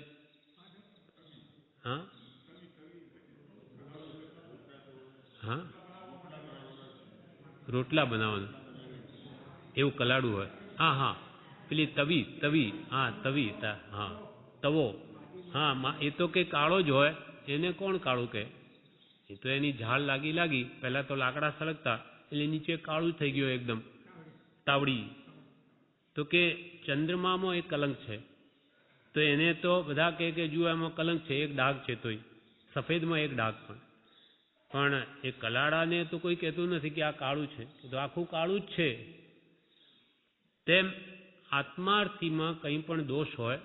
હા રોટલા બનાવવાનું એવું કલાડું હોય. હા પેલી તવી હા તવો. હા એ તો કે કાળો જ હોય, એને કોણ કાળું કહે? એ તો એની ઝાડ લાગી પહેલા તો લાકડા સળગતા, એટલે નીચે કાળું થઈ ગયું એકદમ તાવડી. તો કે ચંદ્રમામાં એક કલંક છે, તો એને તો બધા કહે કે જુઓ એમાં કલંક છે, એક ડાઘ છે, તોય સફેદમાં એક ડાઘ પણ એ કલાડાને તો કોઈ કહેતું નથી કે આ કાળું છે, તો આખું કાળું જ છે. તેમ આત્માર્થીમાં કંઈ પણ દોષ હોય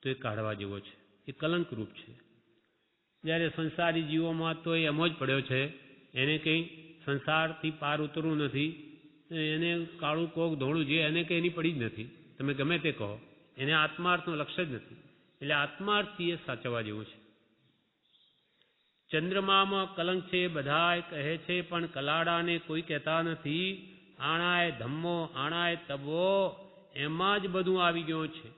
તો એ કાઢવા જેવો છે, એ કલંકરૂપ છે. જ્યારે સંસારી જીવોમાં તો એ એમ જ પડ્યો છે, એને કંઈ સંસારથી પાર ઉતરવું નથી, એને કાળું કોક ધોળું જે એને કંઈ એની પડી જ નથી. તમે ગમે તે કહો, એને આત્માર્થનું લક્ષ્ય જ નથી. એટલે આત્માર્થી એ સાચવવા જેવું છે. ચંદ્રમામાં કલંક છે બધાય કહે છે, પણ કલાડાને કોઈ કહેતા નથી. આણાય ધમ્મો આણાય તબો, એમાં જ બધું આવી ગયું છે,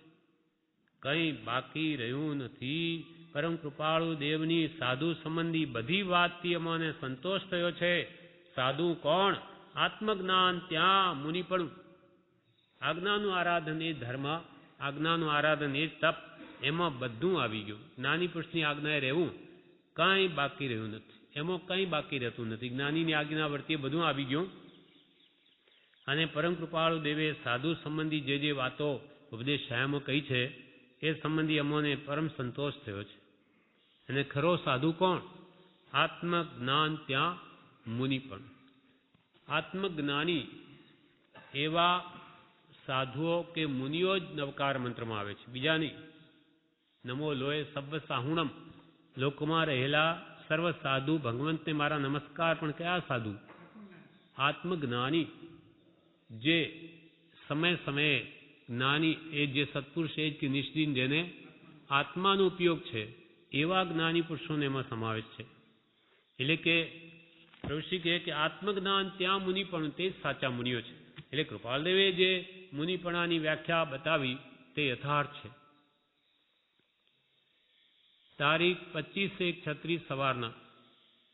કંઈ બાકી રહ્યું નથી. પરમ કૃપાળુ દેવની સાધુ સંબંધી બધી વાતથી અમને સંતોષ થયો છે. સાધુ કોણ? આત્મજ્ઞાન ત્યાં મુનિપણું. આજ્ઞાનું આરાધન એ ધર્મ, આજ્ઞાનું આરાધન એ તપ, એમાં બધું આવી ગયું. જ્ઞાની પુરુષની આજ્ઞાએ રહેવું, કંઈ બાકી રહ્યું નથી. એમાં કંઈ બાકી રહેતું નથી. જ્ઞાનીની આજ્ઞા વર્તીએ બધું આવી ગયું. અને પરમ કૃપાળુ દેવે સાધુ સંબંધી જે વાતો ઉપદેશ શાયામાં કહી છે, એ સંબંધી અમોને પરમ સંતોષ થયો છે. અને ખરો સાધુ કોણ? આત્મજ્ઞાન ત્યાં મુનિ પણ. આત્મજ્ઞાની એવા સાધુઓ કે મુનિઓ જ નવકાર મંત્રમાં આવે છે, બીજા નહીં. નમો લોય સર્વ સાહુણમ, લોકમાં રહેલા સર્વ સાધુ ભગવંતને મારા નમસ્કાર. પણ કયા સાધુ? આત્મજ્ઞાની, જે સમયે જ્ઞાની, એ જે સત્પુરુષ એ જ કે નિષ્દિન, જેને આત્માનો ઉપયોગ છે, એવા જ્ઞાની પુરુષોને એમાં સમાવેશ છે. એટલે કે પ્રભુશ્રી કહે કે આત્મજ્ઞાન ત્યાં મુનિપણું, તે જ સાચા મુનિઓ છે. એટલે કૃપાલદેવે જે મુનિપણાની વ્યાખ્યા બતાવી તે યથાર્થ છે. તારીખ 25/1/36 સવારના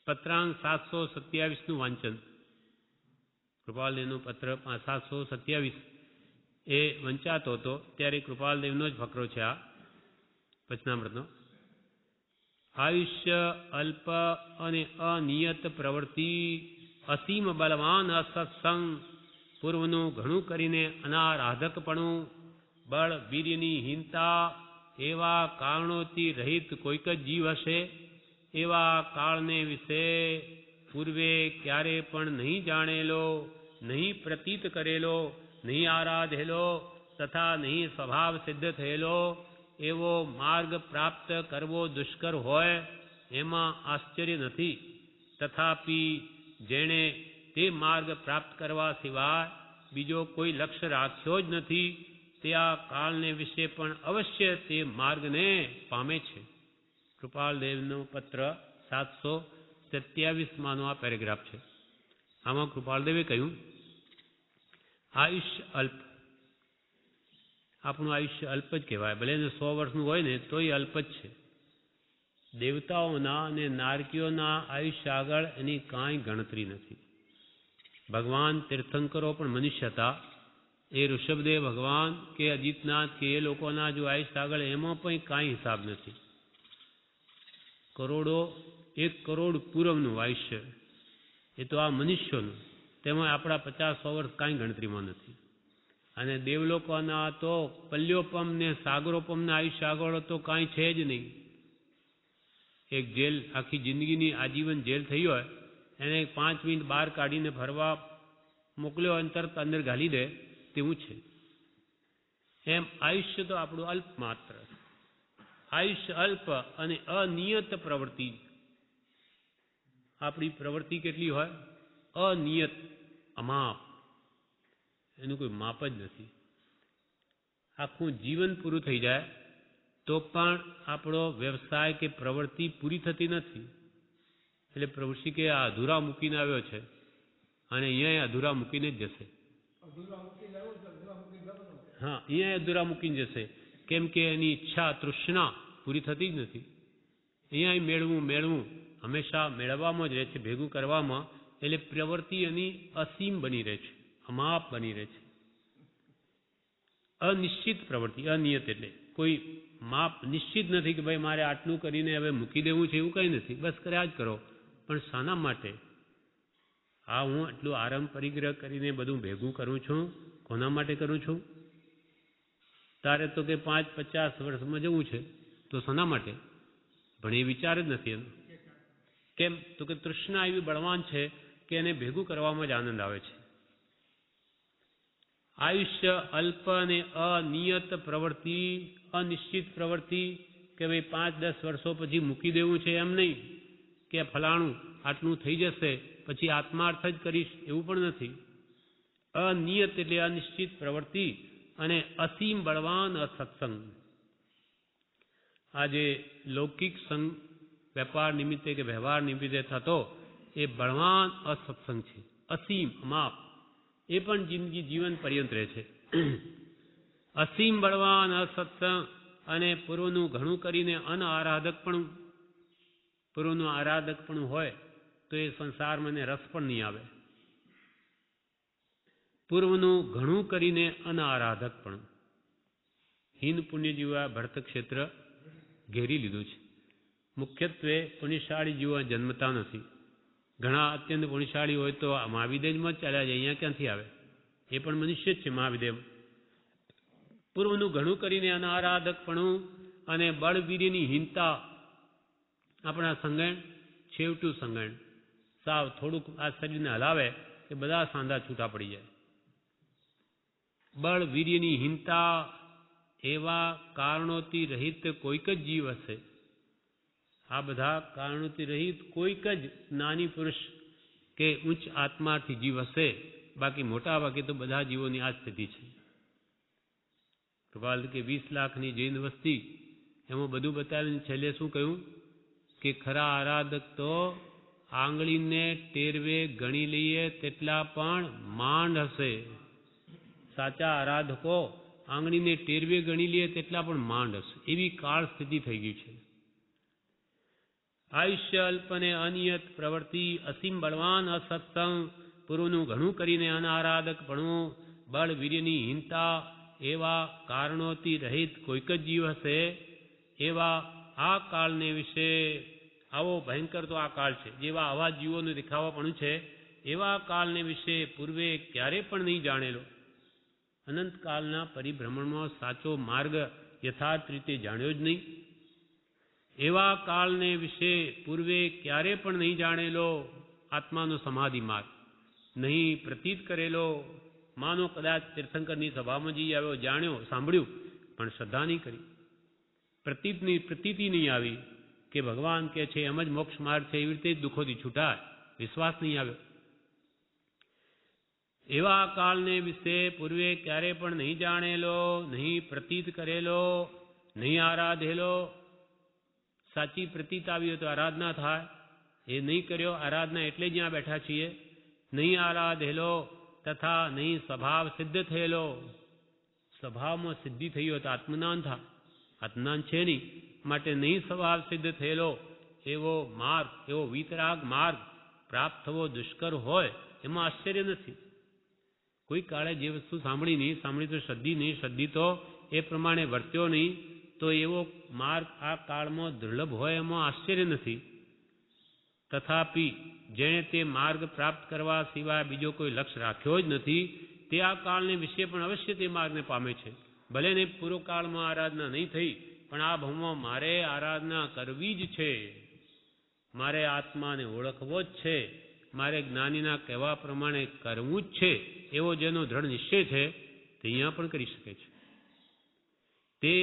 પત્રાંક 727નું વાંચન. કૃપાલદેવનો પત્ર 727 એ વંચાતો હતો ત્યારે કૃપાલદેવનો જ ફકરો છે આ વચનામૃતનો. આયુષ્ય અલ્પ અને અનિયત પ્રવૃત્તિ, અસીમ બલવાન અસત્સંગ, પૂર્વનું ઘણું કરીને અનારાધકપણું, બળ વીર્યની હીનતા, એવા કારણોથી રહિત કોઈક જ જીવ હશે. એવા કાળને વિશે પૂર્વે ક્યારે પણ નહીં જાણેલો, નહીં પ્રતીત કરેલો, નહીં આરાધેલો તથા નહીં સ્વભાવ સિદ્ધ થયેલો એવો માર્ગ પ્રાપ્ત કરવો દુષ્કર હોય, એમાં આશ્ચર્ય નથી. તથાપિ જેણે તે માર્ગ પ્રાપ્ત કરવા સિવાય બીજો કોઈ લક્ષ્ય રાખ્યો જ નથી તે આ કાળને વિશે પણ અવશ્ય તે માર્ગને પામે છે. કૃપાલદેવનો પત્ર 727માંનો આ પેરેગ્રાફ છે. આમાં કૃપાલદેવે કહ્યું, આયુષ્ય અલ્પ, આપણું આયુષ્ય અલ્પ જ કહેવાય, ભલે એને 100 વર્ષનું હોય ને તોય અલ્પ જ છે. દેવતાઓના અને નારકીઓના આયુષ્ય આગળ એની કાંઈ ગણતરી નથી. ભગવાન તીર્થંકરો પણ મનુષ્ય હતા. એ ઋષભદેવ ભગવાન કે અજીતનાથ કે એ લોકોના જો આયુષ્ય આગળ એમાં પણ કાંઈ હિસાબ નથી. કરોડો 1 કરોડ પૂર્વનું આયુષ્ય, એ તો આ મનુષ્યોનું, તેમાં આપણા 50-100 વર્ષ કાંઈ ગણતરીમાં નથી. અને દેવલોકોના તો પલ્યોપમ ને સાગરોપમના આયુષ્ય આગળ તો કાંઈ છે જ નહીં. એક જેલ આખી જિંદગીની આજીવન જેલ થઈ હોય એને 5 મિનિટ બહાર કાઢીને ફરવા મોકલ્યો અને તરત અંદર ઘાલી દે તેવું છે. એમ આયુષ્ય તો આપણું અલ્પ માત્ર. આયુષ્ય અલ્પ અને અનિયત પ્રવૃત્તિ. આપણી પ્રવૃત્તિ કેટલી હોય? અનિયત, અમાપ, એનું કોઈ માપ જ નથી. આખું જીવન પૂરું થઈ જાય તો પણ આપણો વ્યવસાય કે પ્રવૃત્તિ પૂરી થતી નથી. એટલે પ્રભુશ્રી કે આ અધૂરા મૂકીને આવ્યો છે અને અહીંયા અધૂરા મૂકીને જ જશે. હા, અહીંયા અધૂરા મૂકીને જશે. કેમ કે એની ઈચ્છા તૃષ્ણા પૂરી થતી જ નથી. અહીંયા મેળવું હંમેશા મેળવવામાં જ રહે છે, ભેગું કરવામાં. એટલે પ્રવૃત્તિ એની અસીમ બની રહે છે, અમાપ બની રહે છે. અનિશ્ચિત પ્રવૃત્તિ, અનિયત એટલે કોઈ માપ નિશ્ચિત નથી કે ભાઈ મારે આટલું કરીને હવે મૂકી દેવું છે, એવું કંઈ નથી. બસ કર્યા જ કરો. પણ શાના માટે? આ હું એટલું આરામ પરિગ્રહ કરીને બધું ભેગું કરું છું, કોના માટે કરું છું? તારે તો કે 5-50 વર્ષમાં જવું છે, તો શાના માટે? પણ એ વિચાર જ નથી એનો. કેમ? તો કે તૃષ્ણા એવી બળવાન છે કે એને ભેગું કરવામાં જ આનંદ આવે છે. આયુષ્ય અલ્પ અને અનિયત પ્રવૃત્તિ, અનિશ્ચિત પ્રવૃત્તિ કે ભાઈ 5-10 વર્ષો પછી મૂકી દેવું છે એમ નહીં કે ફલાણું આટલું થઈ જશે પછી આત્માર્થ જ કરીશ, એવું પણ નથી. અનિયત એટલે અનિશ્ચિત પ્રવૃત્તિ અને અસીમ બળવાન અસત્સંગ. આ જે લૌકિક સંગ વેપાર નિમિત્તે કે વ્યવહાર નિમિત્તે થતો એ બળવાન અસત્સંગ છે, અસીમ અમાપ. એ પણ જિંદગી જીવન પર્યંત રહે છે. અસીમ બળવાન અસત્સંગ અને પૂર્વનું ઘણું કરીને અનારાધકપણું. પૂર્વનું આરાધકપણું હોય તો એ સંસારમાં એને રસ પણ નહીં આવે. પૂર્વનું ઘણું કરીને અનારાધકપણું. હીન પુણ્ય જીવા ભરત ક્ષેત્ર ઘેરી લીધું છે. મુખ્યત્વે પુણ્યશાળી જીવો જન્મતા નથી. ઘણા અત્યંત પુણ્યશાળી હોય તો મહાવિદેવમાં જ ચાલ્યા જાય, અહીંયા ક્યાંથી આવે? એ પણ મનુષ્ય જ છે મહાવિદેવ. પૂર્વનું ઘણું કરીને અનારાધકપણું અને બળવીર્યની હીનતા. આપણા સંગણ છેવટું સંગણ, સાવ થોડુંક આ શરીરને હલાવે કે બધા સાંધા છૂટા પડી જાય. બળ વીર્યની હીનતા એવા કારણોથી રહિત કોઈક જ જીવ હશે. આ બધા કારણોથી રહિત કોઈક જ જ્ઞાની પુરુષ કે ઉચ્ચ આત્માથી જીવ હશે. બાકી મોટા ભાગે તો બધા જીવોની આ સ્થિતિ છે. કૃપાલ કે 20 લાખની જૈન વસ્તી, એમાં બધું બતાવીને છેલ્લે શું કહ્યું કે ખરા આરાધક તો આંગળીને ટેરવે ગણી લઈએ તેટલા પણ માંડ હશે. સાચા આરાધકો આંગળીને ટેરવે ગણી લઈએ તેટલા પણ માંડ હશે. એવી કાળ સ્થિતિ થઈ ગઈ છે. આયુષ્ય અલ્પ અને અનિયત પ્રવૃત્તિ, અસીમ બળવાન અસત્સંગ, પૂર્વનું ઘણું કરીને અનારાધકપણું, બળ વીર્યની હીનતા એવા કારણોથી રહિત કોઈક જ જીવ હશે. એવા આ કાળને વિશે, આવો ભયંકર તો આ કાળ છે, જેવા આવા જીવોનું દેખાવાપણું છે, એવા કાળને વિશે પૂર્વે ક્યારે પણ નહીં જાણેલો. અનંતકાળના પરિભ્રમણમાં સાચો માર્ગ યથાર્થ રીતે જાણ્યો જ નહીં. એવા કાળને વિશે પૂર્વે ક્યારે પણ નહીં જાણેલો આત્માનો સમાધિ માર્ગ, નહીં પ્રતીત કરેલો. માનો કદાચ તીર્થંકરની સભામાં જઈ આવ્યો, જાણ્યો, સાંભળ્યું, પણ શ્રદ્ધા નહીં કરી. પ્રતીતિ નહીં આવી. કે ભગવાન કે છે એમ જ મોક્ષ માર્ગ છે, એવી રીતે જ દુઃખોથી છૂટાય. વિશ્વાસ નહીં આવ્યો. એવા કાળને વિશે પૂર્વે ક્યારે પણ નહીં જાણેલો, નહીં પ્રતીત કરેલો, નહીં આરાધેલો. સાચી પ્રતીત આવી તો આરાધના થાય, એ નહીં કર્યો. આરાધના એટલે જ્યાં બેઠા છીએ. નહીં આરાધેલો તથા નહીં સ્વભાવ સિદ્ધ થયેલો. સ્વભાવમાં સિદ્ધિ થઈ હોય તો આત્મજ્ઞાન થાય, આત્મજ્ઞાન છે નહીં, માટે નહીં સ્વભાવ સિદ્ધ થયેલો એવો માર્ગ, એવો વિતરાગ માર્ગ પ્રાપ્ત થવો દુષ્કર હોય એમાં આશ્ચર્ય નથી. કોઈ કાળે જે વસ્તુ સાંભળી નહીં, સાંભળી તો શ્રદ્ધી નહીં, શ્રદ્ધી તો એ પ્રમાણે વર્ત્યો નહીં, તો એવો માર્ગ આ કાળમાં દુર્લભ હોય એમાં આશ્ચર્ય નથી. તથાપિ જેણે તે માર્ગ પ્રાપ્ત કરવા સિવાય બીજો કોઈ લક્ષ્ય રાખ્યો જ નથી, તે આ કાળને વિશે પણ અવશ્ય તે માર્ગને પામે છે. ભલે ને પૂર્વ કાળમાં આરાધના નહીં થઈ, પણ આ ભાવમાં મારે આરાધના કરવી જ છે, મારે આત્માને ઓળખવો જ છે, મારે જ્ઞાનીના કહેવા પ્રમાણે કરવું જ છે, એવો જેનો દ્રઢ નિશ્ચય છે તે અહીંયા પણ કરી શકે છે. તે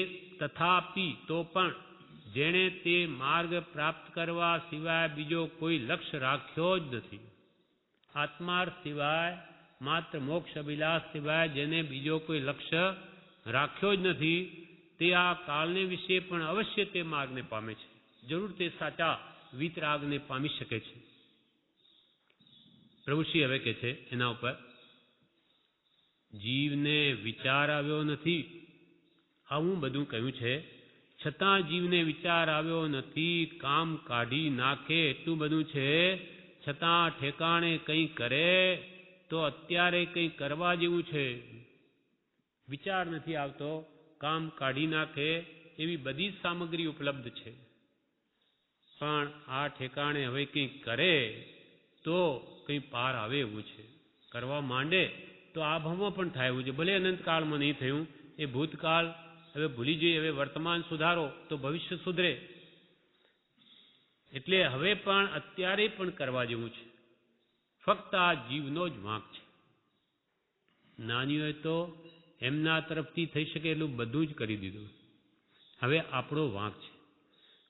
તથાપિ તો પણ જેણે તે માર્ગ પ્રાપ્ત કરવા સિવાય બીજો કોઈ લક્ષ્ય રાખ્યો જ નથી, આત્માર્થ સિવાય, માત્ર મોક્ષ અભિલાષ સિવાય જેને બીજો કોઈ લક્ષ્ય રાખ્યો જ નથી, તે આ કાળને વિશે પણ અવશ્ય તે માર્ગને પામે છે. જરૂર તે સાચા વિતરાગને પામી શકે છે. પ્રભુશ્રી હવે કહે છે એના ઉપર, જીવને વિચાર આવ્યો નથી. આવું બધું કહ્યું છે, છતાં જીવને વિચાર આવ્યો નથી. કામ કાઢી નાખે એટલું બધું છે, છતાં ઠેકાણે કંઈ કરે તો અત્યારે કંઈ કરવા જેવું છે. વિચાર નથી આવતો, કામ કાઢી નાખે એવી બધી જ સામગ્રી ઉપલબ્ધ છે, પણ આ ઠેકાણે હવે કંઈ કરે તો કંઈ પાર આવે એવું છે. કરવા માંડે તો આ ભાવમાં પણ થાય એવું છે. ભલે અનંતકાળમાં નહીં થયું, એ ભૂતકાળ હવે ભૂલી જઈએ, હવે વર્તમાન સુધારો તો ભવિષ્ય સુધરે. એટલે હવે પણ અત્યારે પણ કરવા જેવું છે. ફક્ત આ જીવનો જ વાંક છે. નાનીઓએ તો એમના તરફથી થઈ શકે એટલું બધું જ કરી દીધું, હવે આપણો વાંક છે.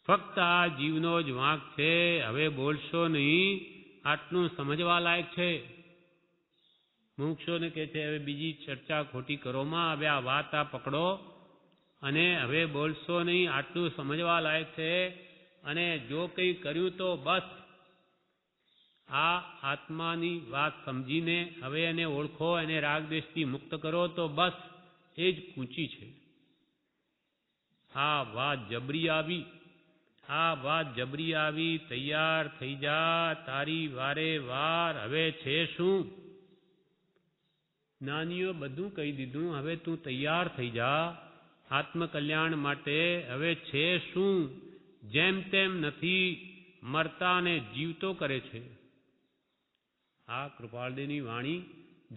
ફક્ત આ જીવનો જ વાંક છે. હવે બોલશો નહીં, આટલું સમજવા લાયક છે. મુમુક્ષુઓને કહે છે હવે બીજી ચર્ચા ખોટી કરોમાં, હવે આ વાત આ પકડો અને હવે બોલશો નહીં, આટલું સમજવા લાયક છે. અને જો કંઈ કર્યું તો બસ આ આત્માની વાત સમજીને હવે એને ઓળખો, એને રાગદ્વેષથી મુક્ત કરો તો બસ એ જ કૂંચી છે. આ વાત જબરી આવી, આ વાત જબરી આવી, તૈયાર થઈ જા, તારી વારે વાર હવે છે શું? નાનીઓ બધું કહી દીધું, હવે તું તૈયાર થઈ જા આત્મકલ્યાણ માટે. હવે છે શું? જેમ તેમ નથી, મરતાને જીવતો કરે છે. આ કૃપાળદેવની વાણી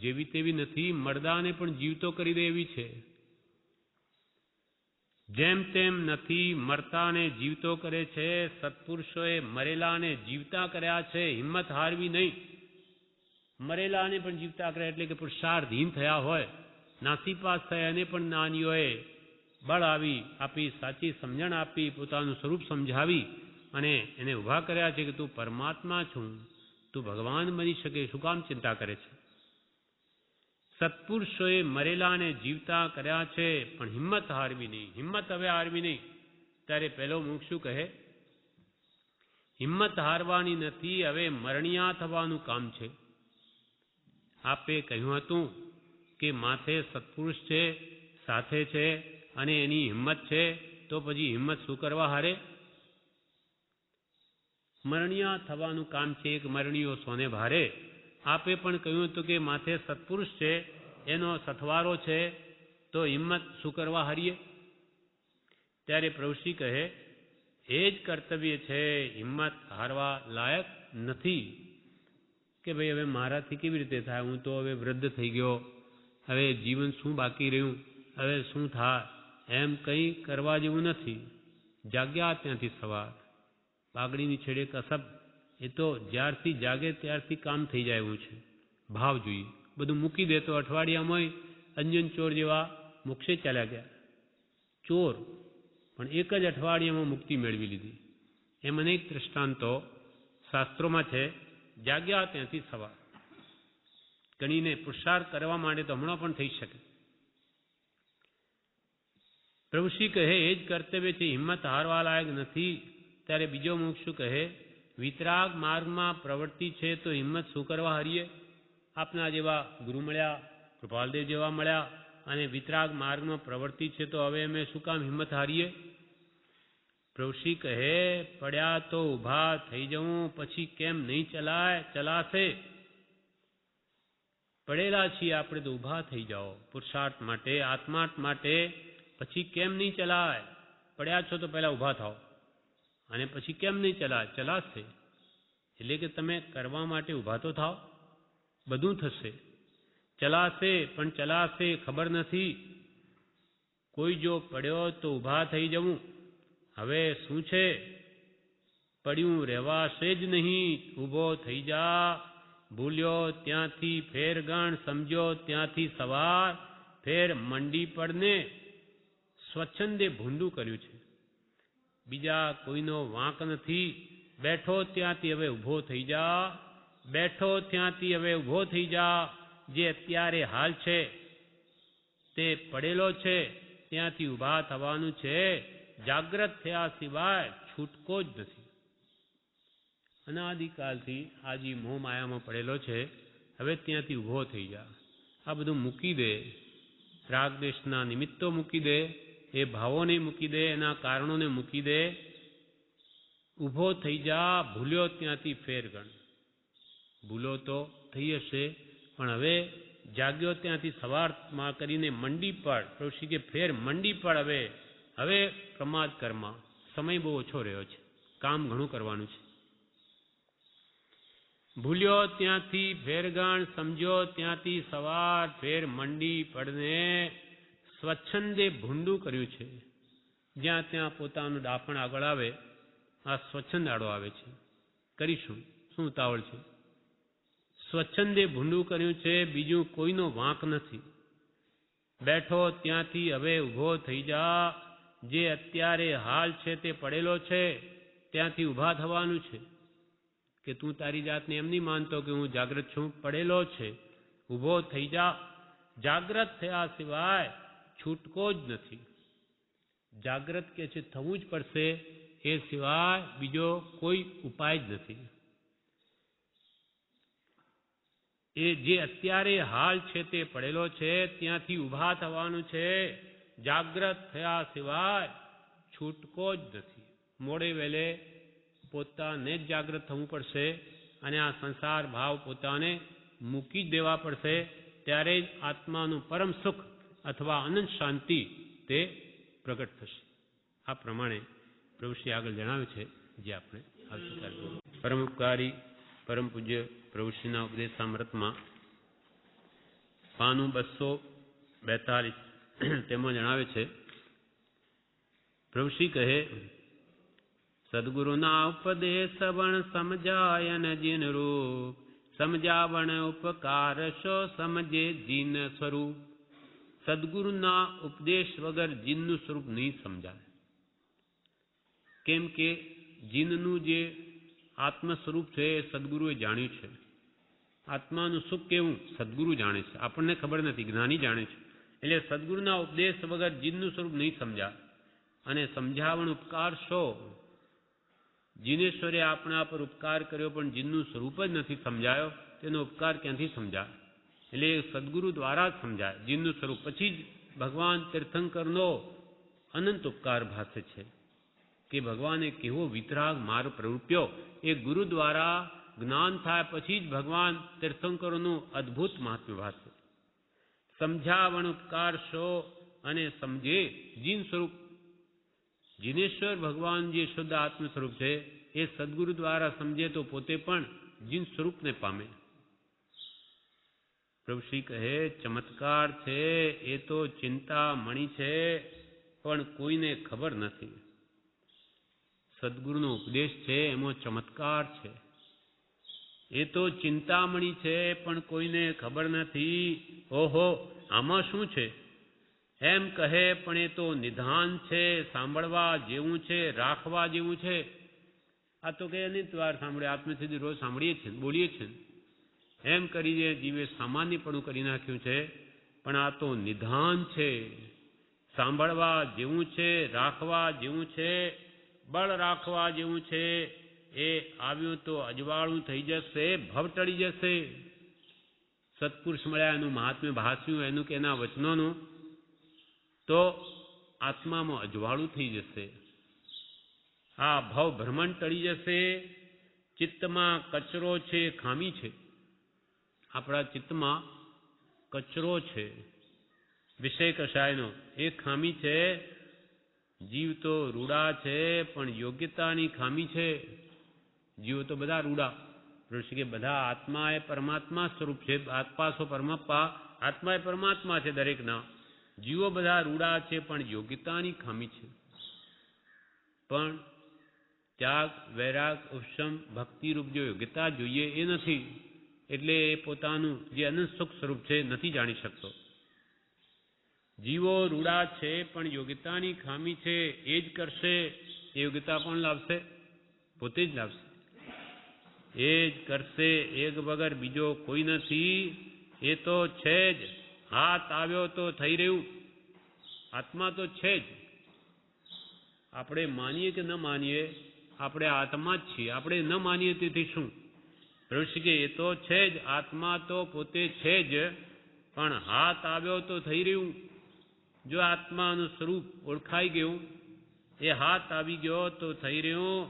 જેવી તેવી નથી, મરદાને પણ જીવતો કરી દે એવી છે. જેમ તેમ નથી, મરતાને જીવતો કરે છે. સત્પુરુષોએ મરેલાને જીવતા કર્યા છે, હિંમત હારવી નહીં. મરેલાને પણ જીવતા કર્યા એટલે કે પુરુષાર્થહીન થયા હોય, નાસીપાસ થયા, એને પણ નાનીઓએ બળ આપી, સાચી સમજણ આપી, પોતાનું સ્વરૂપ સમજાવી અને એને ઊભા કર્યા છે કે તું પરમાત્મા છું, તું ભગવાન બની શકે, શું કામ ચિંતા કરે છે? સત્પુરુષોએ મરેલાને જીવતા કર્યા છે, પણ હિંમત હારવી નહીં. હિંમત હવે હારવી નહીં. ત્યારે પહેલો મુમુક્ષુ કહે હિંમત હારવાની નથી, હવે મરણિયા થવાનું કામ છે. આપે કહ્યું હતું કે માથે સત્પુરુષ છે, સાથે છે અને એની હિંમત છે, તો પછી હિંમત શું કરવા હારે? મરણિયા થવાનું કામ છે, એક મરણીઓ સોને ભારે. આપે પણ કહ્યું હતું કે માથે સત્પુરુષ છે, એનો સથવારો છે, તો હિંમત શું કરવા હારીએ? ત્યારે પ્રભુશ્રી કહે એ જ કર્તવ્ય છે, હિંમત હારવા લાયક નથી. કે ભાઈ હવે મારાથી કેવી રીતે થાય? હું તો હવે વૃદ્ધ થઈ ગયો, હવે જીવન શું બાકી રહ્યું, હવે શું થાય? એમ કંઈ કરવા જેવું નથી. જાગ્યા ત્યાંથી સવાર, બાગડીની છેડે કસબ. એ તો જ્યારથી જાગે ત્યારથી કામ થઈ જાય એવું છે. ભાવ જોઈએ. બધું મૂકી દે તો અઠવાડિયામાં અંજન ચોર જેવા મોક્ષે ચાલ્યા ગયા. ચોર પણ એક જ અઠવાડિયામાં મુક્તિ મેળવી લીધી. એમ અનેક દૃષ્ટાંતો શાસ્ત્રોમાં છે. જાગ્યા ત્યાંથી સવાર. ગણીને પુરુષાર્થ કરવા માટે તો હમણાં પણ થઈ શકે. પ્રભુશ્રી કહે એ જ કર્તવ્ય છે, હિંમત હારવા લાયક નથી. ત્યારે બીજો મુમુક્ષુ કહે વિતરાગ માર્ગમાં પ્રવૃત્તિ છે તો હિંમત શું કરવા હારીએ? આપના જેવા ગુરુ મળ્યા, કૃપાલદેવ જેવા મળ્યા અને વિતરાગ માર્ગમાં પ્રવૃત્તિ છે તો હવે અમે શું કામ હિંમત હારીએ? પ્રભુશ્રી કહે પડ્યા તો ઊભા થઈ જવું, પછી કેમ નહીં ચલાય? ચલાશે. પડેલા છીએ આપણે તો ઊભા થઈ જાઓ પુરુષાર્થ માટે, આત્માર્થ માટે. પછી કેમ નહીં ચલાય? પડ્યા છો તો પહેલા ઊભા થાઓ અને પછી કેમ નહીં ચલાય? ચલાશે. એટલે કે તમે કરવા માટે ઊભા તો થાઓ, બધું થશે. ચલાશે, પણ ચલાશે ખબર નથી. કોઈ જો પડ્યો તો ઊભા થઈ જવું. હવે શું છે? પડ્યું રહેવાશે જ નહીં. ઊભો થઈ જા. ભૂલ્યો ત્યાંથી ફેર ગણ, સમજ્યો ત્યાંથી સવાર. ફેર મંડી પડને સ્વચ્છંદે ભૂંડું કર્યું છે. બીજા કોઈનો વાંક નથી. બેઠો ત્યાંથી હવે ઊભો થઈ જા. બેઠો ત્યાંથી હવે ઊભો થઈ જા. જે અત્યારે હાલ છે તે પડેલો છે, ત્યાંથી ઊભા થવાનું છે. જાગ્રત થયા સિવાય છૂટકો જ નથી. અનાદિકાલથી આ જે મોહ માયામાં પડેલો છે, હવે ત્યાંથી ઊભો થઈ જા. આ બધું મૂકી દે. રાગ દ્વેષના નિમિત્તો મૂકી દે, એ ભાવોને મૂકી દે, એના કારણોને મૂકી દે. ઊભો થઈ જા. ભૂલ્યો ત્યાંથી ફેર ગણ. ભૂલો તો થઈ હશે, પણ હવે જાગ્યો ત્યાંથી સવારમાં કરીને મંડી પડ. પ્રભુશ્રી કે ફેર મંડી પડ. હવે પ્રમાદ કરમાં સમય બહુ ઓછો રહ્યો છે, કામ ઘણું કરવાનું છે. ભૂલ્યો ત્યાંથી ફેરગણ, સમજ્યો ત્યાંથી સવાર. ફેર મંડી પડને સ્વચ્છંદે ભૂંડું કર્યું છે. જ્યાં ત્યાં પોતાનું દાપણ આગળ આવે, આ સ્વચ્છંદ આડો આવે છે. કરીશું, શું ઉતાવળ છે? સ્વચ્છંદે ભૂંડું કર્યું છે, બીજું કોઈનો વાંક નથી. બેઠો ત્યાંથી હવે ઊભો થઈ જા. જે અત્યારે હાલ છે તે પડેલો છે, ત્યાંથી ઊભા થવાનું છે. કે તું તારી જાતને એમ નહીં માનતો કે હું જાગ્રત છું, પડેલો છે. ઊભો થઈ જા. જાગ્રત થયા સિવાય છૂટકો જ નથી. જાગ્રત કે છે થવું જ પડશે, એ સિવાય બીજો કોઈ ઉપાય જ નથી. એ જે અત્યારે હાલ છે તે પડેલો છે, ત્યાંથી ઊભા થવાનું છે. જાગ્રત થયા સિવાય છૂટકો જ નથી. મોડે વેલે પોતાને જ જાગ્રત થવું પડશે અને આ સંસાર ભાવ પોતાને મૂકી જ દેવા પડશે. ત્યારે જ આત્માનું પરમ સુખ અથવા અનંત શાંતિ તે પ્રગટ થશે. આ પ્રમાણે પ્રભુશ્રી આગળ જણાવ્યું છે, જે આપણે આવતીકાલે પરમ ઉપકારી પરમ પૂજ્ય પ્રભુશ્રીના ઉપદેશામૃતમાં પાનું 242 તેમાં જણાવે છે. પ્રભુશ્રી કહે સદગુરુના ઉપદેશ વણ સમજાયન જીન રૂપ. સમજાવણ ઉપકાર શો સમજે જીન સ્વરૂપ. સદગુરુના ઉપદેશ વગર જીનનું સ્વરૂપ નહીં સમજાય. કેમ કે જીનનું જે આત્મ સ્વરૂપ છે એ સદગુરુએ જાણ્યું છે. આત્માનું સુખ કેવું સદગુરુ જાણે છે, આપણને ખબર નથી, જ્ઞાની જાણે છે. એટલે સદગુરુના ઉપદેશ વગર જીનનું સ્વરૂપ નહીં સમજાય. અને સમજાવણ ઉપકાર શો, જીનેશ્વરે આપણા પર ઉપકાર કર્યો પણ જીનનું સ્વરૂપ જ નથી સમજાયો, તેનો ઉપકાર ક્યાંથી સમજાય? એટલે સદગુરુ દ્વારા જ સમજાય જીનનું સ્વરૂપ. પછી જ ભગવાન તીર્થંકરનો અનંત ઉપકાર ભાસે છે કે ભગવાને કેવો વિતરાગ માર્ગ પ્રવૃત્યો. એ ગુરુ દ્વારા જ્ઞાન થાય પછી જ ભગવાન તીર્થંકરોનું અદ્ભુત મહાત્મ્ય ભાસે. સમજાવણ ઉપકાર શો અને સમજે જીન સ્વરૂપ. જીનેશ્વર ભગવાન જે શુદ્ધ આત્મ સ્વરૂપ છે એ સદગુરુ દ્વારા સમજે તો પોતે પણ જીન સ્વરૂપને પામે. પ્રભુશ્રી કહે ચમત્કાર છે, એ તો ચિંતામણી છે, પણ કોઈને ખબર નથી. સદગુરુનો ઉપદેશ છે એમાં ચમત્કાર છે. એ તો ચિંતામણી છે પણ કોઈને ખબર નથી. ઓહો, આમાં શું છે એમ કહે, પણ એ તો નિધાન છે, સાંભળવા જેવું છે, રાખવા જેવું છે. આ તો કે અનેક વાર સાંભળે, આત્મસિદ્ધિ રોજ સાંભળીએ છીએ, બોલીએ છીએ, એમ કરીને જીવે સામાન્યપણું કરી નાખ્યું છે. પણ આ તો નિધાન છે, સાંભળવા જેવું છે, રાખવા જેવું છે, બળ રાખવા જેવું છે. એ આવ્યું તો અજવાળું થઈ જશે, ભવ ટળી જશે. સત્પુરુષ મળ્યા, એનું મહાત્મ્ય ભાસ્યું, એનું કે એના વચનોનું, તો આત્મામાં અજવાળું થઈ જશે. આ ભવ ભ્રમણ ટળી જશે. ચિત્તમાં કચરો છે, ખામી છે. આપણા ચિત્તમાં કચરો છે, વિષય કષાયનો, એ ખામી છે. જીવ તો રૂડા છે, પણ યોગ્યતાની ખામી છે. જીવો તો બધા રૂડા. ઋષિ કે બધા આત્મા એ પરમાત્મા સ્વરૂપ છે. આત્મા પરમાત્મા, આત્મા એ પરમાત્મા છે દરેકના. જીવો બધા રૂડા છે, પણ યોગ્યતાની ખામી છે. પણ ત્યાગ, વૈરાગ, ઉપશમ, ભક્તિરૂપ જો યોગ્યતા જોઈએ એ નથી. એટલે એ પોતાનું જે અનંત સુખ સ્વરૂપ છે નથી જાણી શકતો. જીવો રૂડા છે, પણ યોગ્યતાની ખામી છે. એ જ કરશે. એ યોગ્યતા કોણ લાવશે? પોતે જ લાવશે. એ જ કરશે, એક વગર બીજો કોઈ નથી. એ તો છે જ. હાથ આવ્યો તો થઈ રહ્યું. આત્મા તો છે જ. આપણે માનીએ કે ન માનીએ, આપણે આત્મા જ છીએ. આપણે ન માનીએ તેથી શું? ઋષિ કે એ તો છે જ, આત્મા તો પોતે છે જ, પણ હાથ આવ્યો તો થઈ રહ્યું. જો આત્માનું સ્વરૂપ ઓળખાઈ ગયું, એ હાથ આવી ગયો તો થઈ રહ્યું.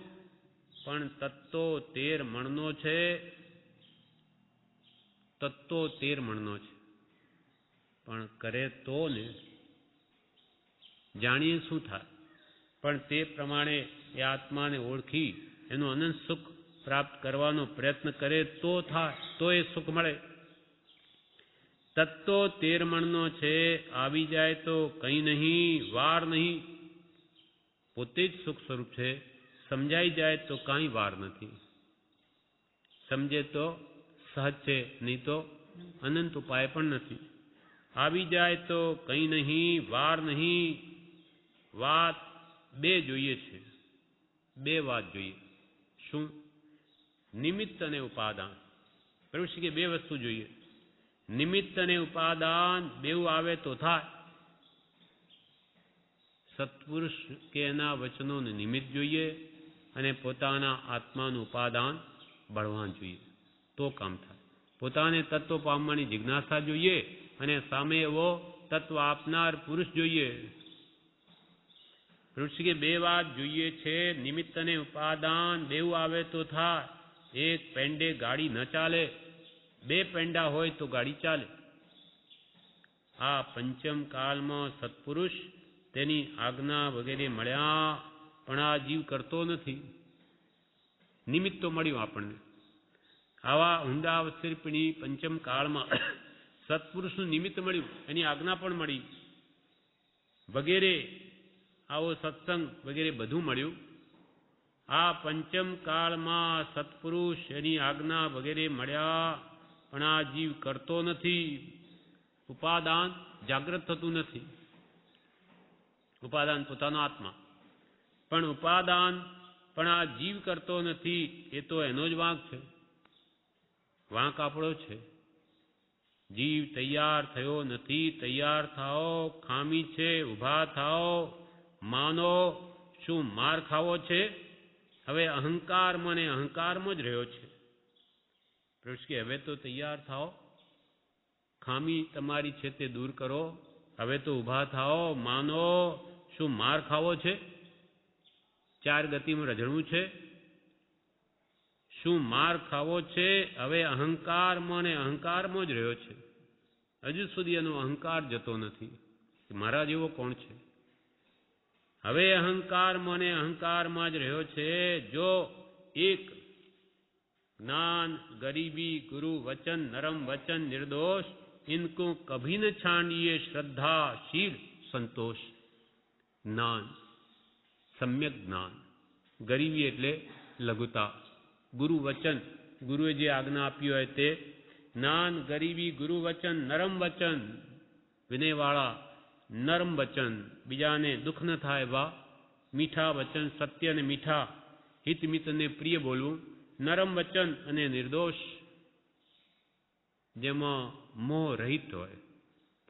પણ તત્તો 13 મણનો છે. તત્તો 13 મણનો છે. પણ કરે તો ને, જાણીએ શું થાય. પણ તે પ્રમાણે એ આત્માને ઓળખી એનું અનંત સુખ પ્રાપ્ત કરવાનો પ્રયત્ન કરે તો થાય, તો એ સુખ મળે. તત્તો 13 મણનો છે. આવી જાય તો કંઈ નહીં, વાર નહીં. પોતે જ સુખ સ્વરૂપ છે. સમજાઈ જાય તો કાંઈ વાર નથી. સમજે તો સહજ છે, નહીં તો અનંત ઉપાય પણ નથી. આવી જાય તો કંઈ નહીં, વાર નહીં. વાત બે જોઈએ છે. બે વાત જોઈએ. શું? નિમિત્ત અને ઉપાદાન. ઋષિ કે બે વસ્તુ જોઈએ. નિમિત્ત અને ઉપાદાન બેઉ આવે તો થાય. સત્પુરુષ કે એના વચનોને નિમિત્ત જોઈએ, અને પોતાના આત્માનું ઉપાદાન બળવાન જોઈએ, તો કામ થાય. પોતાને તત્વ પામવાની જિજ્ઞાસા જોઈએ, અને સામે એવો તત્વ આપનાર પુરુષ જોઈએ. ઋષિ કે બે વાત જોઈએ છે. નિમિત્ત અને ઉપાદાન બેઉ આવે તો થાય. એક પેંડે ગાડી ન ચાલે, બે પેંડા હોય તો ગાડી ચાલે. આ પંચમ કાળમાં સત્પુરુષ, તેની આજ્ઞા વગેરે મળ્યા, પણ આ જીવ કરતો નથી. નિમિત્ત તો મળ્યું આપણને. આવા ઊંડા અવસર્પિણી પંચમ કાળમાં સત્પુરુષનું નિમિત્ત મળ્યું, એની આજ્ઞા પણ મળી વગેરે. આવો સત્સંગ વગેરે બધું મળ્યું. આ પંચમ કાળમાં સત્પુરુષ, એની આજ્ઞા વગેરે મળ્યા, પણ આ જીવ કરતો નથી. ઉપાદાન જાગૃત થતું નથી. ઉપાદાન પોતાનો આત્મા, પણ ઉપાદાન પણ આ જીવ કરતો નથી. એ તો એનો જ વાંક છે. વાંક આપણો છે. જીવ તૈયાર થયો નથી. તૈયાર થાઓ. ખામી છે, ઊભા થાઓ. માનો. શું માર ખાવો છે? હવે અહંકારમાં ને અહંકારમાં જ રહ્યો છે. કે હવે તો તૈયાર થાઓ. ખામી તમારી છે તે દૂર કરો. હવે તો ઊભા થાઓ. માનો. શું માર ખાવો છે? 4 ગતિમાં રઝળવું છે? શું માર ખાવો છે? હવે અહંકારમાં ને અહંકારમાં જ રહ્યો છે. હજુ સુધી એનો અહંકાર જતો નથી. મારા જેવો કોણ છે? હવે અહંકારમાં ને અહંકારમાં જ રહ્યો છે. જો એક જ્ઞાન, ગરીબી, ગુરુ વચન, નરમ વચન, નિર્દોષ, इनको कभी न छानिए श्रद्धा, शील, संतोष. જ્ઞાન, સમ્યક જ્ઞાન. ગરીબી એટલે લઘુતા. ગુરુ વચન, ગુરુએ જે આજ્ઞા આપી હોય તે. જ્ઞાન, ગરીબી, ગુરુ વચન, નરમ વચન, વિનયવાળા નરમ વચન, બીજાને દુઃખ ન થાય એવા મીઠા વચન, સત્ય અને મીઠા હિતમિત અને પ્રિય બોલવું, નરમ વચન અને નિર્દોષ, જેમાં મોહ રહિત હોય,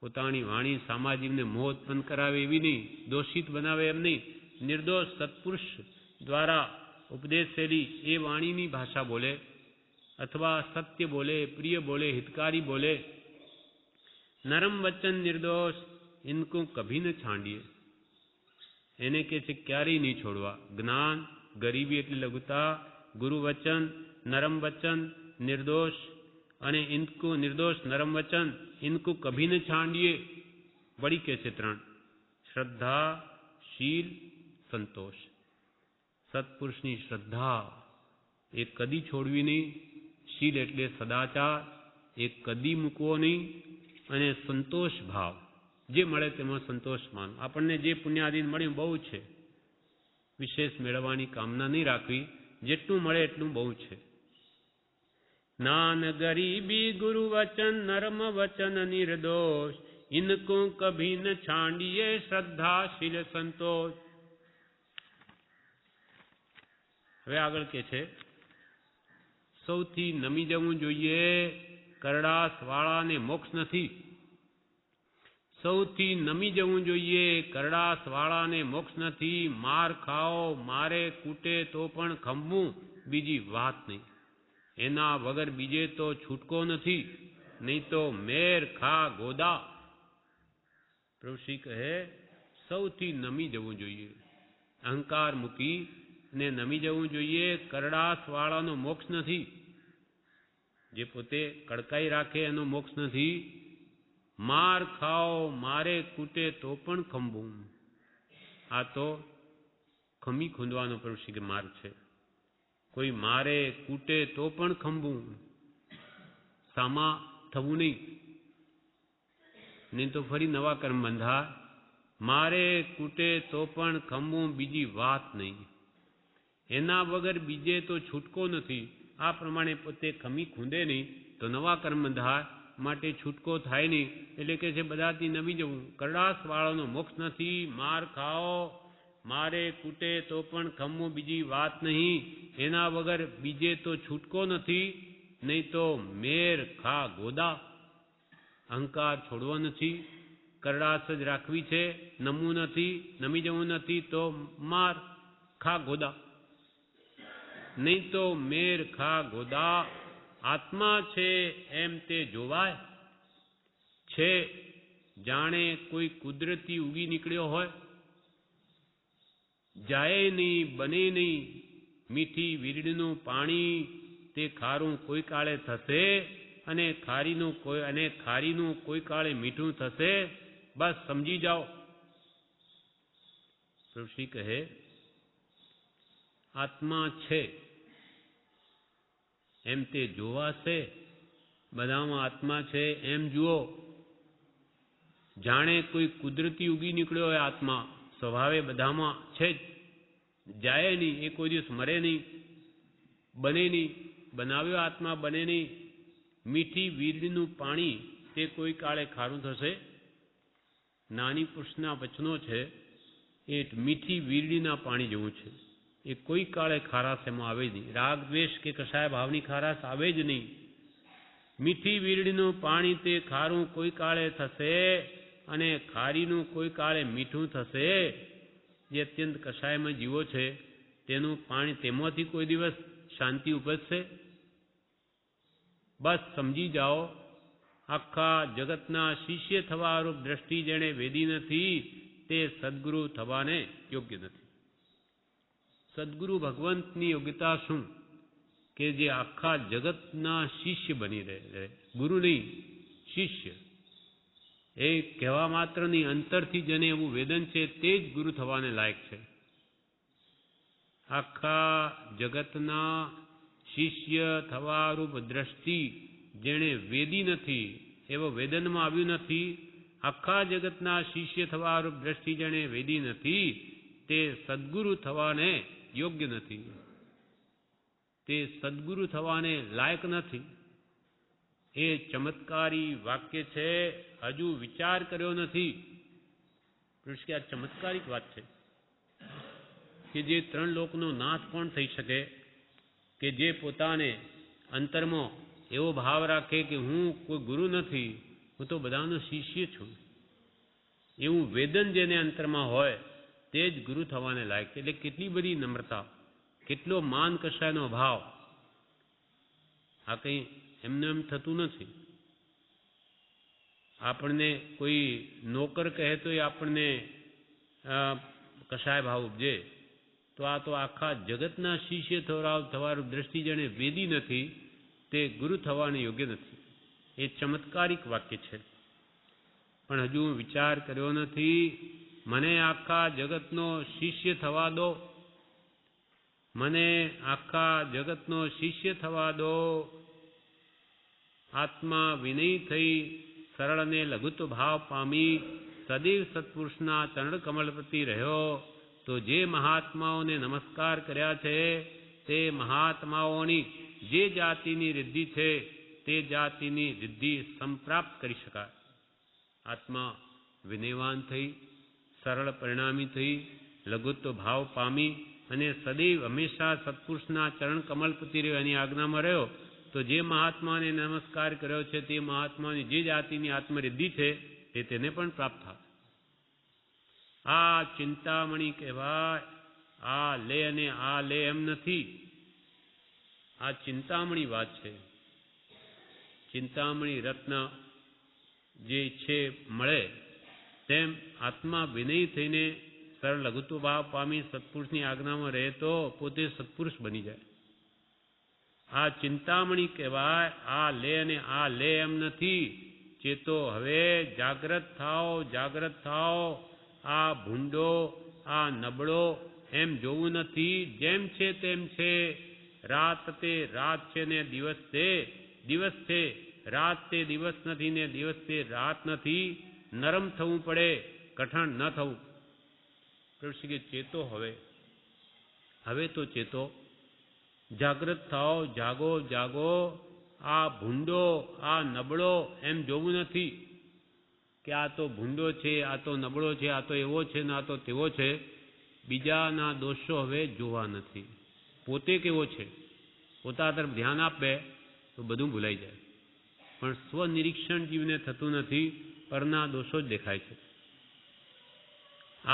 પોતાની વાણી સામાજિકને મોહ ઉત્પન્ન કરાવે એવી નહીં, દોષિત બનાવે એમ નહીં, નિર્દોષ સત્પુરુષ દ્વારા ઉપદેશેલી એ વાણીની ભાષા બોલે, અથવા સત્ય બોલે, પ્રિય બોલે, હિતકારી બોલે. નરમ વચન નિર્દોષ ઇनको કભી ન છાંડીએ, એને કે છે ક્યારેય નહીં છોડવા. જ્ઞાન, ગરીબી એટલે લઘુતા, ગુરુ વચન, નરમ વચન, નિર્દોષ અને ઇनको નિર્દોષ નરમ વચન ઇनको કભી ન છાંડીએ. વળી કે છે 3: શ્રદ્ધા, શીલ, સંતોષ. સત્પુરુષની શ્રદ્ધા એ કદી છોડવી નહીં, શીલ એટલે સદાચાર એ કદી મૂકવો નહીં, અને સંતોષ ભાવ, જે મળે તેમાં સંતોષ માનો. આપણને જે પુણ્યાદિન મળ્યું બહુ છે, વિશેષ મેળવવાની કામના નહીં રાખવી, જેટલું મળે એટલું બહુ છે. નાન ગરીબી ગુરુ વચન નરમ વચન નિર્દોષ ઇनको કભી ન છાંડીએ શ્રદ્ધા શીલ સંતોષ. હવે આગળ કે છે સૌથી નમી જવું જોઈએ, કરડાશ વાળાને મોક્ષ નથી. સૌથી નમી જવું જોઈએ, કરડાશ વાળાને મોક્ષ નથી. માર ખાઓ, મારે કૂટે તો પણ ખંભવું, બીજી વાત નહીં. એના વગર બીજે તો છૂટકો નથી, નહીં તો મેર ખા ગોદા. પ્રભુશ્રી કહે સૌથી નમી જવું જોઈએ, અહંકાર મૂકી ને નમી જવું જોઈએ. કરડાશ વાળાનો મોક્ષ નથી, જે પોતે કડકાઈ રાખે એનો મોક્ષ નથી. માર ખાઓ, મારે કૂટે તો પણ ખંભવું, આ તો ખમી ખૂંદવાનો પ્રભુશ્રી કે માર્ગ છે. કોઈ મારે કૂટે તો પણ ખંભવું, સામા થવું નહીં, નહીં તો ફરી નવા કર્મ બંધા. મારે કૂટે તો પણ ખંભવું, બીજી વાત નહીં. એના વગર બીજે તો છૂટકો નથી. આ પ્રમાણે પોતે ખમી ખૂંદે નહીં તો નવા કર્મ બંધાય, માટે છૂટકો થાય નહીં. એટલે કે છે બધાથી નમી જવું. કરડાશ વાળાનો મોક્ષ નથી. માર ખાઓ, મારે કૂટે તો પણ ખમવું, બીજી વાત નહીં. એના વગર બીજે તો છૂટકો નથી, નહીં તો મેર ખા ગોદા. અહંકાર છોડવો નથી, કરડાશ જ રાખવી છે. નમવું નથી, નમી જવું નથી તો માર ખા ગોદા, નહીં તો મેર ખા ગોદા. આત્મા છે એમ તે જોવાય છે, જાણે કોઈ કુદરતી ઉગી નીકળ્યો હોય. જાય નહીં, બને નહીં. મીઠી વીરડીનું પાણી તે ખારું કોઈ કાળે થશે, અને ખારીનું કોઈ કાળે મીઠું થશે. બસ સમજી જાઓ. પ્રભુશ્રી કહે આત્મા છે એમ તે જોવાશે. બધામાં આત્મા છે એમ જુઓ. જાણે કોઈ કુદરતી ઉગી નીકળ્યો હોય આત્મા, સ્વભાવે બધામાં છે જ. જાય નહીં, એ કોઈ દિવસ મરે નહીં, બને નહીં. બનાવ્યો આત્મા બને નહીં. મીઠી વીરડીનું પાણી તે કોઈ કાળે ખારું થશે. નાની પુરુષના વચનો છે એ મીઠી વીરડીના પાણી જેવું છે. એ કોઈ કાળે ખારાશ એમાં આવે જ નહીં. રાગ દ્વેષ કે કશાય ભાવની ખારાશ આવે જ નહીં. મીઠી વીરડીનું પાણી તે ખારું કોઈ કાળે થશે, અને ખારીનું કોઈ કાળે મીઠું થશે. જે અત્યંત કશાયમાં જીવો છે તેનું પાણી, તેમાંથી કોઈ દિવસ શાંતિ ઉપજશે? બસ સમજી જાઓ. આખા જગતના શિષ્ય થવા રૂપ દ્રષ્ટિ જેણે વેદી નથી તે સદગુરુ થવાને યોગ્ય નથી. સદગુરુ ભગવંતની યોગ્યતા શું? કે જે આખા જગતના શિષ્ય બની રહે. ગુરુ નહીં, શિષ્ય. એ કહેવા માત્રની અંતરથી જેને એવું વેદન છે તે જ ગુરુ થવાને લાયક છે. આખા જગતના શિષ્ય થવા રૂપ દ્રષ્ટિ જેણે વેદી નથી, એવો વેદનમાં આવ્યું નથી. આખા જગતના શિષ્ય થવા રૂપ દ્રષ્ટિ જેણે વેદી નથી તે સદગુરુ થવાને યોગ્ય નથી, તે સદગુરુ થવાને લાયક નથી. એ ચમત્કારી વાક્ય છે, હજુ વિચાર કર્યો નથી. પુરુષ કે આ ચમત્કારિક વાત છે. કે જે ત્રણ લોકનો નાથ કોણ થઈ શકે? કે જે પોતાને અંતરમાં એવો ભાવ રાખે કે હું કોઈ ગુરુ નથી, હું તો બધાનો શિષ્ય છું, એવું વેદન જેને અંતરમાં હોય તે જ ગુરુ થવાને લાયક. એટલે કેટલી બધી નમ્રતા, કેટલો માન કશાયનો ભાવ. આ કંઈ એમને એમ થતું નથી. આપણને કોઈ નોકર કહે તો એ આપણને કશાય ભાવ ઉપજે, તો આ તો આખા જગતના શિષ્ય થવાનું દ્રષ્ટિ જેને વેદી નથી તે ગુરુ થવાને યોગ્ય નથી. એ ચમત્કારિક વાક્ય છે. પણ હજુ વિચાર કર્યો નથી. મને આખા જગતનો શિષ્ય થવા દો, મને આખા જગતનો શિષ્ય થવા દો. આત્મા વિનયી થઈ સરળને લઘુત્વ ભાવ પામી સદૈવ સત્પુરુષના ચરણ કમળ પ્રતિ રહ્યો, તો જે મહાત્માઓને નમસ્કાર કર્યા છે તે મહાત્માઓની જે જાતિની રિદ્ધિ છે તે જાતિની રિદ્ધિ સંપ્રાપ્ત કરી શકાય. આત્મા વિનયવાન થઈ, સરળ પરિણામી થઈ, લઘુત્વ ભાવ પામી અને સદૈવ હંમેશા સત્પુરુષના ચરણ કમલ પ્રતિ રહ્યો, એની આજ્ઞામાં રહ્યો, તો જે મહાત્માને નમસ્કાર કર્યો છે તે મહાત્માની જે જાતિની આત્મરિદ્ધિ છે તે તેને પણ પ્રાપ્ત થાય. આ ચિંતામણી કહેવાય. આ લે અને આ લે એમ નથી. આ ચિંતામણી વાત છે. ચિંતામણી રત્ન જે છે મળે તેમ આત્મા વિનયી થઈને સરળ લઘુત્વ ભાવ પામી સત્પુરુષની આજ્ઞામાં રહે તો પોતે સત્પુરુષ બની જાય. આ ચિંતામણી કહેવાય. આ લે અને આ લે એમ નથી. ચેતો હવે જાગ્રત થાઓ, જાગ્રત થાઓ. આ ભૂંડો, આ નબળો એમ જોવું નથી. જેમ છે તેમ છે. રાત તે રાત છે ને દિવસ તે દિવસ છે. રાત તે દિવસ નથી ને દિવસ તે રાત નથી. નરમ થવું પડે, કઠણ ન થવું. પ્રભુ કે ચેતો હવે, હવે તો ચેતો, જાગ્રત થાઓ, જાગો જાગો. આ ભૂંડો, આ નબળો એમ જોવું નથી કે આ તો ભૂંડો છે, આ તો નબળો છે, આ તો એવો છે ને આ તો તેવો છે. બીજાના દોષો હવે જોવા નથી. પોતે કેવો છે, પોતા તરફ ધ્યાન આપે તો બધું ભૂલાઈ જાય. પણ સ્વનિરીક્ષણ જીવને થતું નથી, પરના દોષો જ દેખાય છે.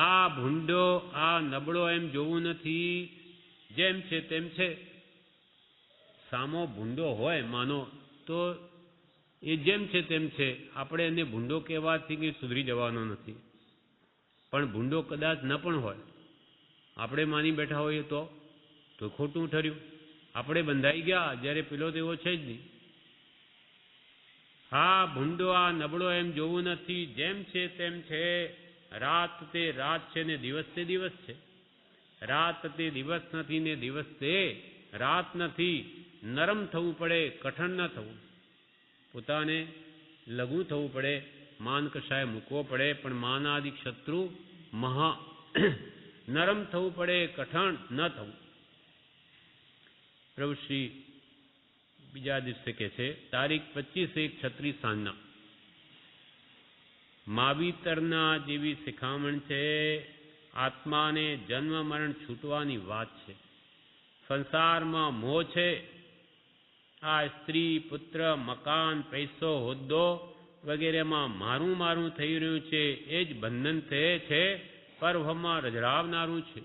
આ ભૂંડો, આ નબળો એમ જોવું નથી. જેમ છે તેમ છે. સામો ભૂંડો હોય માનો તો એ જેમ છે તેમ છે. આપણે એને ભૂંડો કહેવાથી કે સુધરી જવાનો નથી. પણ ભૂંડો કદાચ ન પણ હોય, આપણે માની બેઠા હોઈએ તો ખોટું ઠર્યું. આપણે બંધાઈ ગયા જ્યારે પેલો તેવો છે જ નહીં. આ ભૂંડો, આ નબળો એમ જોવું નથી. જેમ છે તેમ છે. રાત તે રાત છે ને દિવસ તે દિવસ છે. રાત તે દિવસ નથી ને દિવસ તે રાત નથી. નરમ થવું પડે, કઠણ ન થવું. પોતાને લઘુ થવું પડે, માન કશાય મૂકવો પડે, પણ માનાદિક શત્રુ મહા. નરમ થવું પડે, કઠણ ન થવું. પ્રભુ શ્રી બીજા દિવસે કહે છે, તારીખ 25/1/36 સાંજના, માવિતરના જેવી શિખામણ છે. આત્માને જન્મ મરણ છૂટવાની વાત છે. સંસારમાં મોહ છે. આ સ્ત્રી, પુત્ર, મકાન, પૈસો, હોદ્દો વગેરેમાં મારું મારું થઈ રહ્યું છે. એ જ બંધન છે, પરભવમાં રઝળાવનારું છે.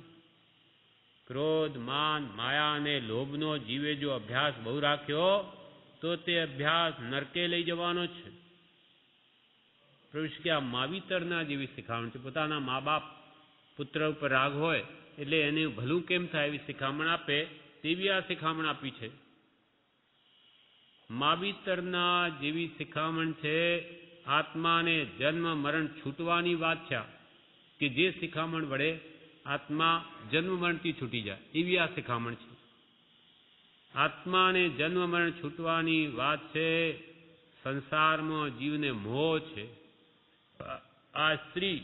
ક્રોધ, માન, માયા અને લોભનો જીવે જો અભ્યાસ બહુ રાખ્યો તો તે અભ્યાસ નરકે લઈ જવાનો છે. પ્રભુ કે આ માવિતરના જેવી શિખામણ છે. પોતાના મા બાપ પુત્ર ઉપર રાગ હોય એટલે એને ભલું કેમ થાય એવી શિખામણ આપે, તેવી આ શિખામણ આપી છે. માવિતરના જેવી શિખામણ છે. આત્માને જન્મ મરણ છૂટવાની વાત છે. કે જે શિખામણ વડે આત્મા જન્મ મરણથી છૂટી જાય એવી આ શિખામણ છે. આત્માને જન્મ મરણ છૂટવાની વાત છે. સંસારમાં જીવને મોહ છે. આ સ્ત્રી,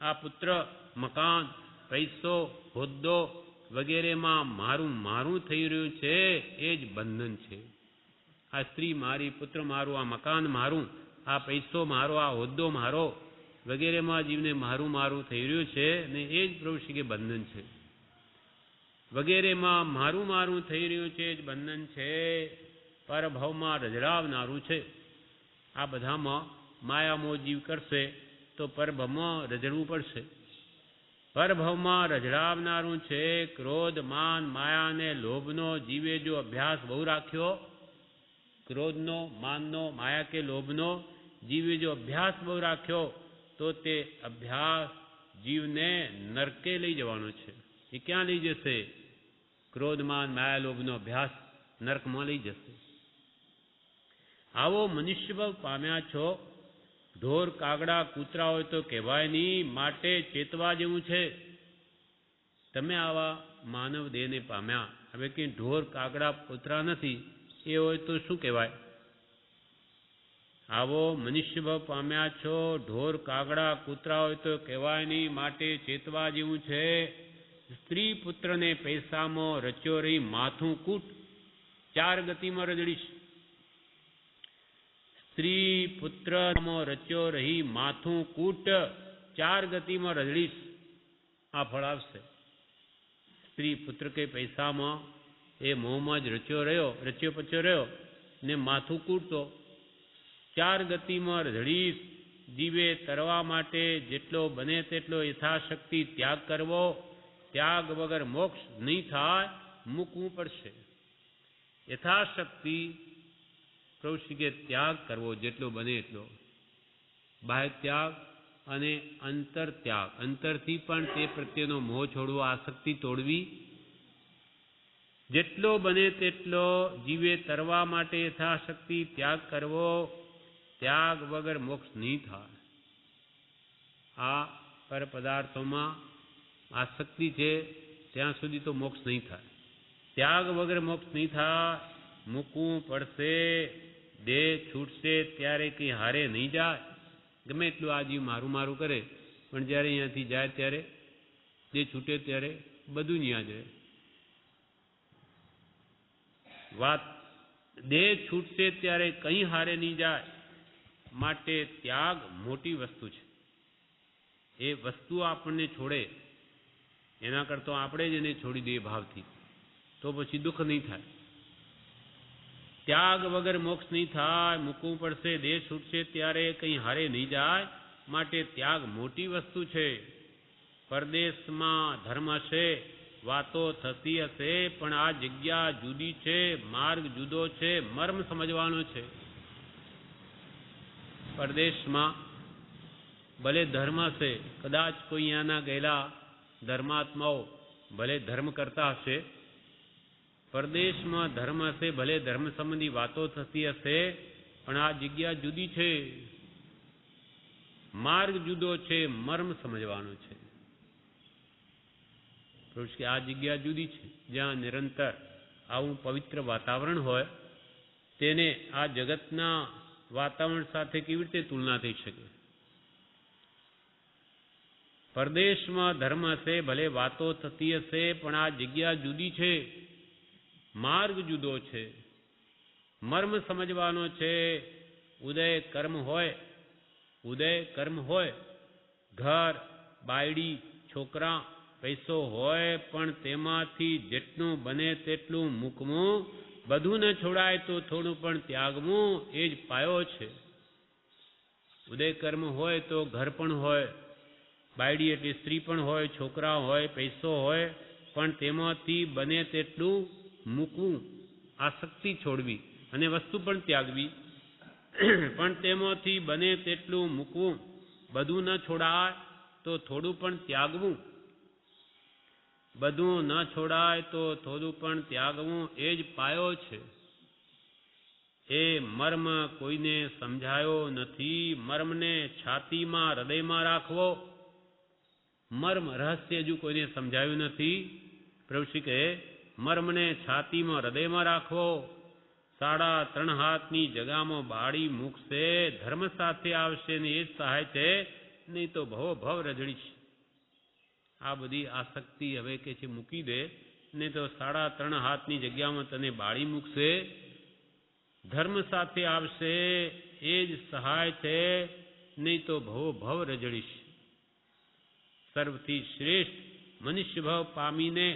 આ પુત્ર, મકાન, પૈસો, હોદ્દો વગેરેમાં મારું મારું થઈ રહ્યું છે. એ જ બંધન છે. આ સ્ત્રી મારી, પુત્ર મારું, આ મકાન મારું, આ પૈસો મારો, આ હોદ્દો મારો વગેરેમાં જીવને મારું મારું થઈ રહ્યું છે ને એ જ પ્રભુ શ્રી કે બંધન છે. વગેરેમાં મારું મારું થઈ રહ્યું છે જ બંધન છે, પરભવમાં રજડાવનારું છે. આ બધામાં માયામોહ જીવ કરશે તો પરભવમાં રજડવું પડશે. પરભવમાં રજડાવનારું છે. ક્રોધ, માન, માયા અને લોભનો જીવે જો અભ્યાસ બહુ રાખ્યો, ક્રોધનો, માનનો, માયા કે લોભનો જીવે જો અભ્યાસ બહુ રાખ્યો તો તે અભ્યાસ જીવને નરકે લઈ જવાનો છે. એ ક્યાં લઈ જશે? ક્રોધ, માન, માયા, લોભનો અભ્યાસ નરકમાં લઈ જશે. આવો મનુષ્ય ભાવ પામ્યા છો. ઢોર, કાગડા, કૂતરા હોય તો કહેવાય નહીં, માટે ચેતવા જેવું છે. તમે આવા માનવ દેહને પામ્યા. હવે કે ઢોર, કાગડા, કૂતરા નથી એ હોય તો શું કહેવાય? આવો મનુષ્ય ભાવ પામ્યા છો. ઢોર, કાગડા, કૂતરા હોય તો કહેવાય નહીં, માટે ચેતવા જેવું છે. સ્ત્રી પુત્રને પૈસામાં રચ્યો રહી માથું કૂટ, 4 ગતિમાં રજડીશ. સ્ત્રી પુત્રમાં રચ્યો રહી માથું કૂટ, 4 ગતિમાં રજડીશ. આ ફળ આવશે. સ્ત્રી પુત્ર કે પૈસામાં એ મોહમાં જ રચ્યો પચ્યો રહ્યો ને માથું કૂટતો, 4 ગતિમાં રજડીશ. જીવે તરવા માટે જેટલો બને તેટલો યથાશક્તિ ત્યાગ કરવો. ત્યાગ વગર મોક્ષ નહીં થાય, મૂકવું પડશે. યથાશક્તિ પ્રવૃત્તિકે ત્યાગ કરવો જેટલો બને એટલો. બાહ્ય ત્યાગ અને અંતર ત્યાગ. અંતરથી પણ તે પ્રત્યેનો મોહ છોડવો, આસક્તિ તોડવી. જેટલો બને તેટલો જીવે તરવા માટે યથાશક્તિ ત્યાગ કરવો. ત્યાગ વગર મોક્ષ નહીં થાય. આ પર પદાર્થોમાં આસક્તિ છે ત્યાં સુધી તો મોક્ષ નહીં થાય. ત્યાગ વગર મોક્ષ નહીં થાય, મૂકવું પડશે. દેહ છૂટશે ત્યારે કંઈ હારે નહીં જાય. ગમે એટલું આ જીવ મારું મારું કરે પણ જ્યારે અહીંયાથી જાય ત્યારે, દેહ છૂટે ત્યારે બધું ન્યા જ રહે. વાત દેહ છૂટશે ત્યારે કંઈ હારે નહીં જાય. માટે ત્યાગ મોટી વસ્તુ છે. એ વસ્તુ આપણને છોડે એના કરતાં આપણે જ એને છોડી દઈએ ભાવથી, તો પછી દુઃખ નહીં થાય. ત્યાગ વગર મોક્ષ નહીં થાય, મૂકવું પડશે. દેહ છૂટશે ત્યારે કંઈ હારે નહીં જાય. માટે ત્યાગ મોટી વસ્તુ છે. પરદેશમાં ધર્મ હશે, વાતો થતી હશે, પણ આ જગ્યા જુદી છે, માર્ગ જુદો છે, મર્મ સમજવાનો છે. પરદેશમાં ભલે ધર્મ હશે, કદાચ કોઈ અહીંયાના ગયેલા ધર્માત્માઓ ભલે ધર્મ કરતા હશે, પરદેશમાં ધર્મ હશે, ભલે ધર્મ સંબંધી વાતો થતી હશે, પણ આ જગ્યા જુદી છે, માર્ગ જુદો છે, મર્મ સમજવાનો છે. કે આ જગ્યા જુદી છે જ્યાં નિરંતર આવું પવિત્ર વાતાવરણ હોય, તેને આ જગતના વાતાવરણ સાથે કેવી રીતે તુલના થઈ શકે? પરદેશમાં ધર્મ હશે, ભલે વાતો થતી હશે, પણ આ જગ્યા જુદી છે, માર્ગ જુદો છે, મર્મ સમજવાનો છે. ઉદય કર્મ હોય, ઘર, બાયડી, છોકરા, પૈસો હોય, પણ તેમાંથી જેટલું બને તેટલું મૂકવું. બધું ન છોડાય તો થોડું પણ ત્યાગવું. એ જ પાયો છે. ઉદય કર્મ હોય તો ઘર પણ હોય, બાયડી એટલે સ્ત્રી પણ હોય, છોકરા હોય, પૈસો હોય, પણ તેમાંથી બને તેટલું મૂકવું, આસક્તિ છોડવી અને વસ્તુ પણ ત્યાગવી. પણ તેમાંથી બને તેટલું મૂકવું. બધું ન છોડાય તો થોડું પણ ત્યાગવું. બધું ન છોડાય તો થોડું પણ ત્યાગવું. એ જ પાયો છે. એ મર્મ કોઈને સમજાયો નથી. મર્મને છાતીમાં, હૃદયમાં રાખવો. મર્મ રહસ્ય હજુ કોઈને સમજાયું નથી. પ્રભુશ્રી કહે મર્મને છાતીમાં, હૃદયમાં રાખવો. 3.5 હાથની જગામાં બાળી મૂકશે. ધર્મ સાથે આવશે ને એ જ સહાય છે, નહીં તો ભવ રજડીશ. આ બધી આસક્તિ હવે કે છે મૂકી દે, ને તો 3.5 હાથની જગ્યામાં તને બાળી મૂકશે. ધર્મ સાથે આવશે એ જ સહાય છે, નહીં તો ભવ રજડીશ. સર્વથી શ્રેષ્ઠ મનુષ્ય ભાવ પામીને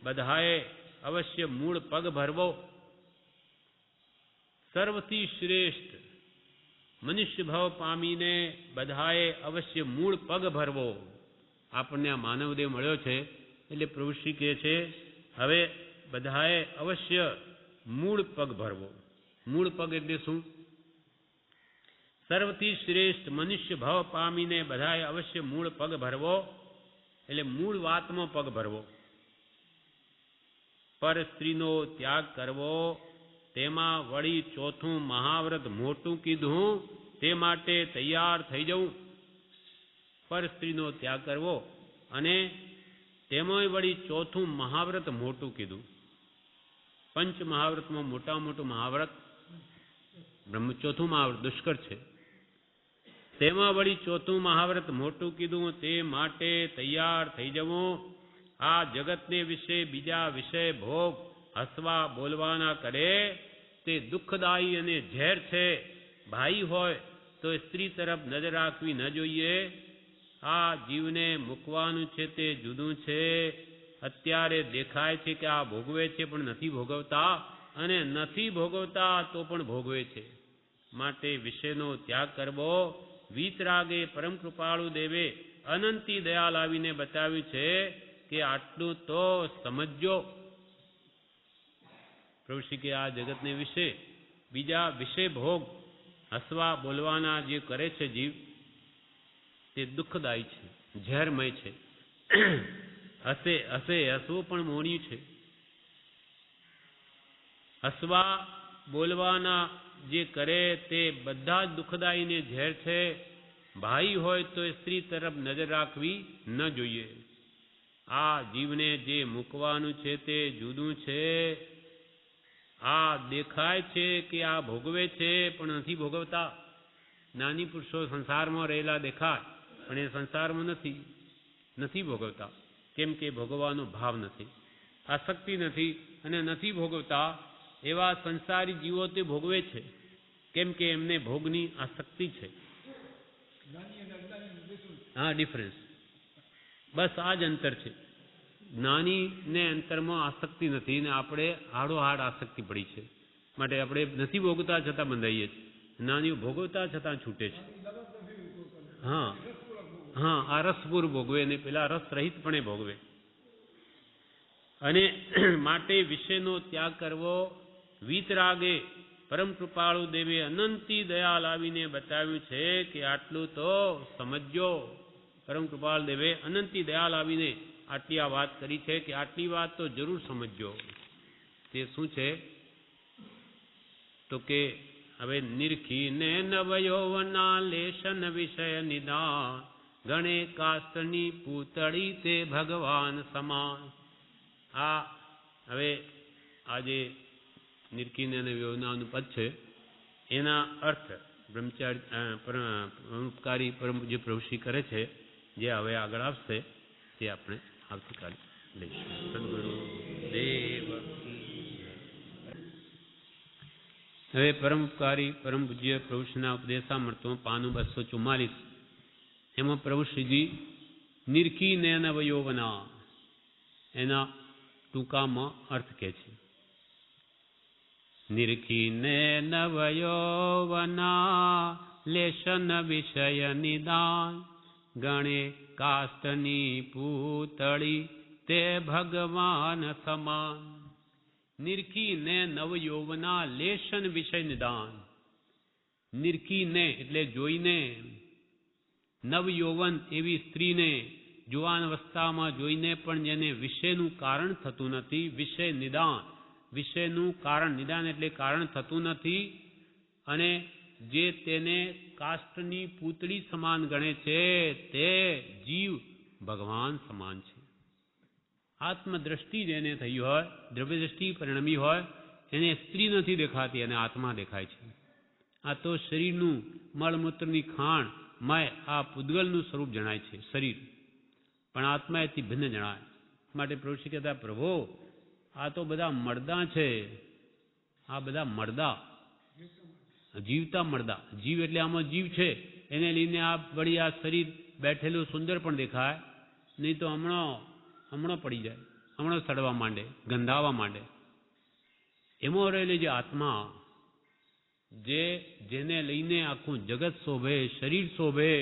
બધાએ અવશ્ય મૂળ પગ ભરવો. સર્વથી શ્રેષ્ઠ મનુષ્ય ભાવ પામીને બધાએ અવશ્ય મૂળ પગ ભરવો. આપણને આ માનવદેહ મળ્યો છે એટલે પ્રભુશ્રી કહે છે હવે બધાએ અવશ્ય મૂળ પગ ભરવો. મૂળ પગ એટલે શું? સર્વથી શ્રેષ્ઠ મનુષ્ય ભાવ પામીને બધાએ અવશ્ય મૂળ પગ ભરવો એટલે મૂળ વાતમાં પગ ભરવો. પર સ્ત્રીનો ત્યાગ કરવો, તેમાં વળી ચોથું મહાવ્રત મોટું કીધું, તે માટે તૈયાર થઈ જવું. પર સ્ત્રીનો ત્યાગ કરવો અને તેમાંય વળી ચોથું મહાવ્રત મોટું કીધું. પંચ મહાવ્રતમાં મોટામાં મોટું મહાવ્રત ચોથું મહાવ્રત દુષ્કર છે. તેમાં વળી ચોથું મહાવ્રત મોટું કીધું, તે માટે તૈયાર થઈ જવું. આ જગતને વિશે બીજા વિષય ભોગ હસવા બોલવાના કરે તે દુઃખદાયી અને ઝેર છે. ભાઈ હોય તો સ્ત્રી તરફ નજર રાખવી ન જોઈએ. આ જીવને મૂકવાનું છે તે જુદું છે. અત્યારે દેખાય છે કે આ ભોગવે છે પણ નથી ભોગવતા, અને નથી ભોગવતા તો પણ ભોગવે છે. માટે વિષયનો ત્યાગ કરવો. વીતરાગે પરમ કૃપાળુ દેવે અનંતી દયા લાવીને બતાવ્યું છે કે આટલું તો સમજો. પ્રભુ શ્રી કે આ જગતને વિશે બીજા વિષય ભોગ હસવા બોલવાના જે કરે છે જીવ, તે દુઃખદાયી છે, ઝેરમય છે. હસવું પણ મોણ્યું છે. હસવા બોલવાના જે કરે તે બધા જ દુઃખદાયી ને ઝેર છે. ભાઈ હોય તો સ્ત્રી તરફ નજર રાખવી ન જોઈએ. આ જીવને જે મૂકવાનું છે તે જુદું છે. આ દેખાય છે કે આ ભોગવે છે પણ નથી ભોગવતા. જ્ઞાની પુરુષો સંસારમાં રહેલા દેખાય પણ એ સંસારમાં નથી ભોગવતા. કેમ કે ભોગવવાનો ભાવ નથી, આસક્તિ નથી અને નથી ભોગવતા. એવા સંસારી જીવો તે ભોગવે છે કેમ કે એમને ભોગની આસક્તિ છે. હા, ડિફરન્સ બસ આ જ અંતર છે. જ્ઞાનીને અંતરમાં આસક્તિ નથી ને આપણે હાડોહાડ આસક્તિ પડી છે. માટે આપણે નથી ભોગવતા છતાં બંધાઈએ છીએ. જ્ઞાનીઓ ભોગવતા છતાં છૂટે છે. હા, આ રસપૂર ભોગવે ને પેલા રસ રહિતપણે ભોગવે. અને માટે વિષયનો ત્યાગ કરવો. વીતરાગે પરમ કૃપાળુ દેવે અનંતી દયા લાવીને બતાવ્યું છે કે આટલું તો સમજો. પરમ કૃપાળુ દેવે અનંતી દયા લાવીને આટલી આ વાત કરી છે કે આટલી વાત તો જરૂર સમજો. તે શું છે? તો કે હવે નિરખીને નવયૌવના લેશન વિષય નિદાન, ગણે કાસ્તની પૂતળી તે ભગવાન સમાન. આ હવે આજે નિરખીને અને વ્યવનાનું પદ છે એના અર્થ બ્રહ્મચારી પરોપકારી પરમ જે પ્રવૃત્તિ કરે છે, જે હવે આગળ આવશે તે આપણે આવતીકાલે લઈશું. સદગુરુ દેવ. હવે પરમપકારી પરમ પૂજ્ય પ્રભુશ્રીના ઉપદેશામૃતો પાનું 244 એમાં પ્રભુશ્રીજી નિરખી નયન વયોવના એના ટૂંકામાં અર્થ કહે છે. નિરખી નયન વયોવના લેશન વિષય નિદાન, ગણે કાષ્ટની પૂતળી તે ભગવાન સમાન. નિરખીને નવયૌવના લેશન વિષય નિદાન. નિરખીને એટલે જોઈને, નવયૌવન એવી સ્ત્રીને જુવાન અવસ્થામાં જોઈને પણ જેને વિષયનું કારણ થતું નથી, વિષય નિદાન, વિષયનું કારણ, નિદાન એટલે કારણ થતું નથી, અને જે તેને કાષ્ટની પૂતળી સમાન ગણે છે તે જીવ ભગવાન સમાન છે. આત્મદ્રષ્ટિ જેને થઈ હોય, દ્રવ્યદ્રષ્ટિ પરિણમી હોય, એને સ્ત્રી નથી દેખાતી અને આત્મા દેખાય છે. આ તો શરીરનું મળમૂત્રની ખાણ મય આ પૂદગલનું સ્વરૂપ જણાય છે શરીર, પણ આત્મા એથી ભિન્ન જણાય. માટે પ્રભુ શ્રી કહેતા, પ્રભુ આ તો બધા મળદા છે, આ બધા મળદા, જીવતા મળદા. જીવ એટલે આમાં જીવ છે, એને લઈને આ વળી આ શરીર બેઠેલું સુંદર પણ દેખાય, નહીં તો હમણાં પડી જાય, હમણાં સડવા માંડે, ગંધાવા માંડે. એમાં રહેલી જે આત્મા, જેને લઈને આખું જગત શોભે, શરીર શોભે,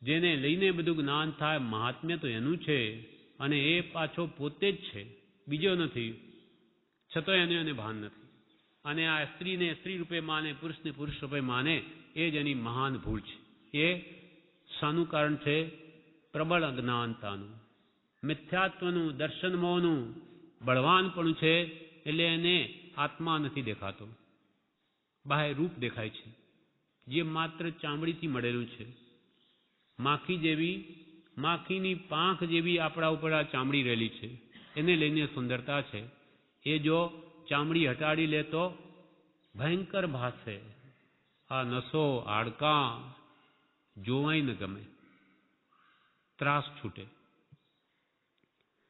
જેને લઈને બધું જ્ઞાન થાય, મહાત્મ્ય તો એનું છે. અને એ પાછો પોતે જ છે, બીજો નથી, છતાં એને ભાન નથી. અને આ સ્ત્રીને સ્ત્રી રૂપે માને, પુરુષને પુરુષ રૂપે માને, એ જ એની મહાન ભૂલ છે. એ શાનું કારણ છે? પ્રબળ અજ્ઞાનતાનું, મિથ્યાત્વનું, દર્શન મોહનું બળવાનપણું છે. એટલે એને આત્મા નથી દેખાતો, બાહ્ય રૂપ દેખાય છે, જે માત્ર ચામડીથી મળેલું છે. માખી જેવી, માખીની પાંખ જેવી આપણા ઉપર આ ચામડી રહેલી છે, એને લઈને સુંદરતા છે. એ જો ચામડી હટાડી લે તો ભયંકર ભાસે. આ નસો, હાડકાં જોવાય ન ગમે, ત્રાસ છૂટે.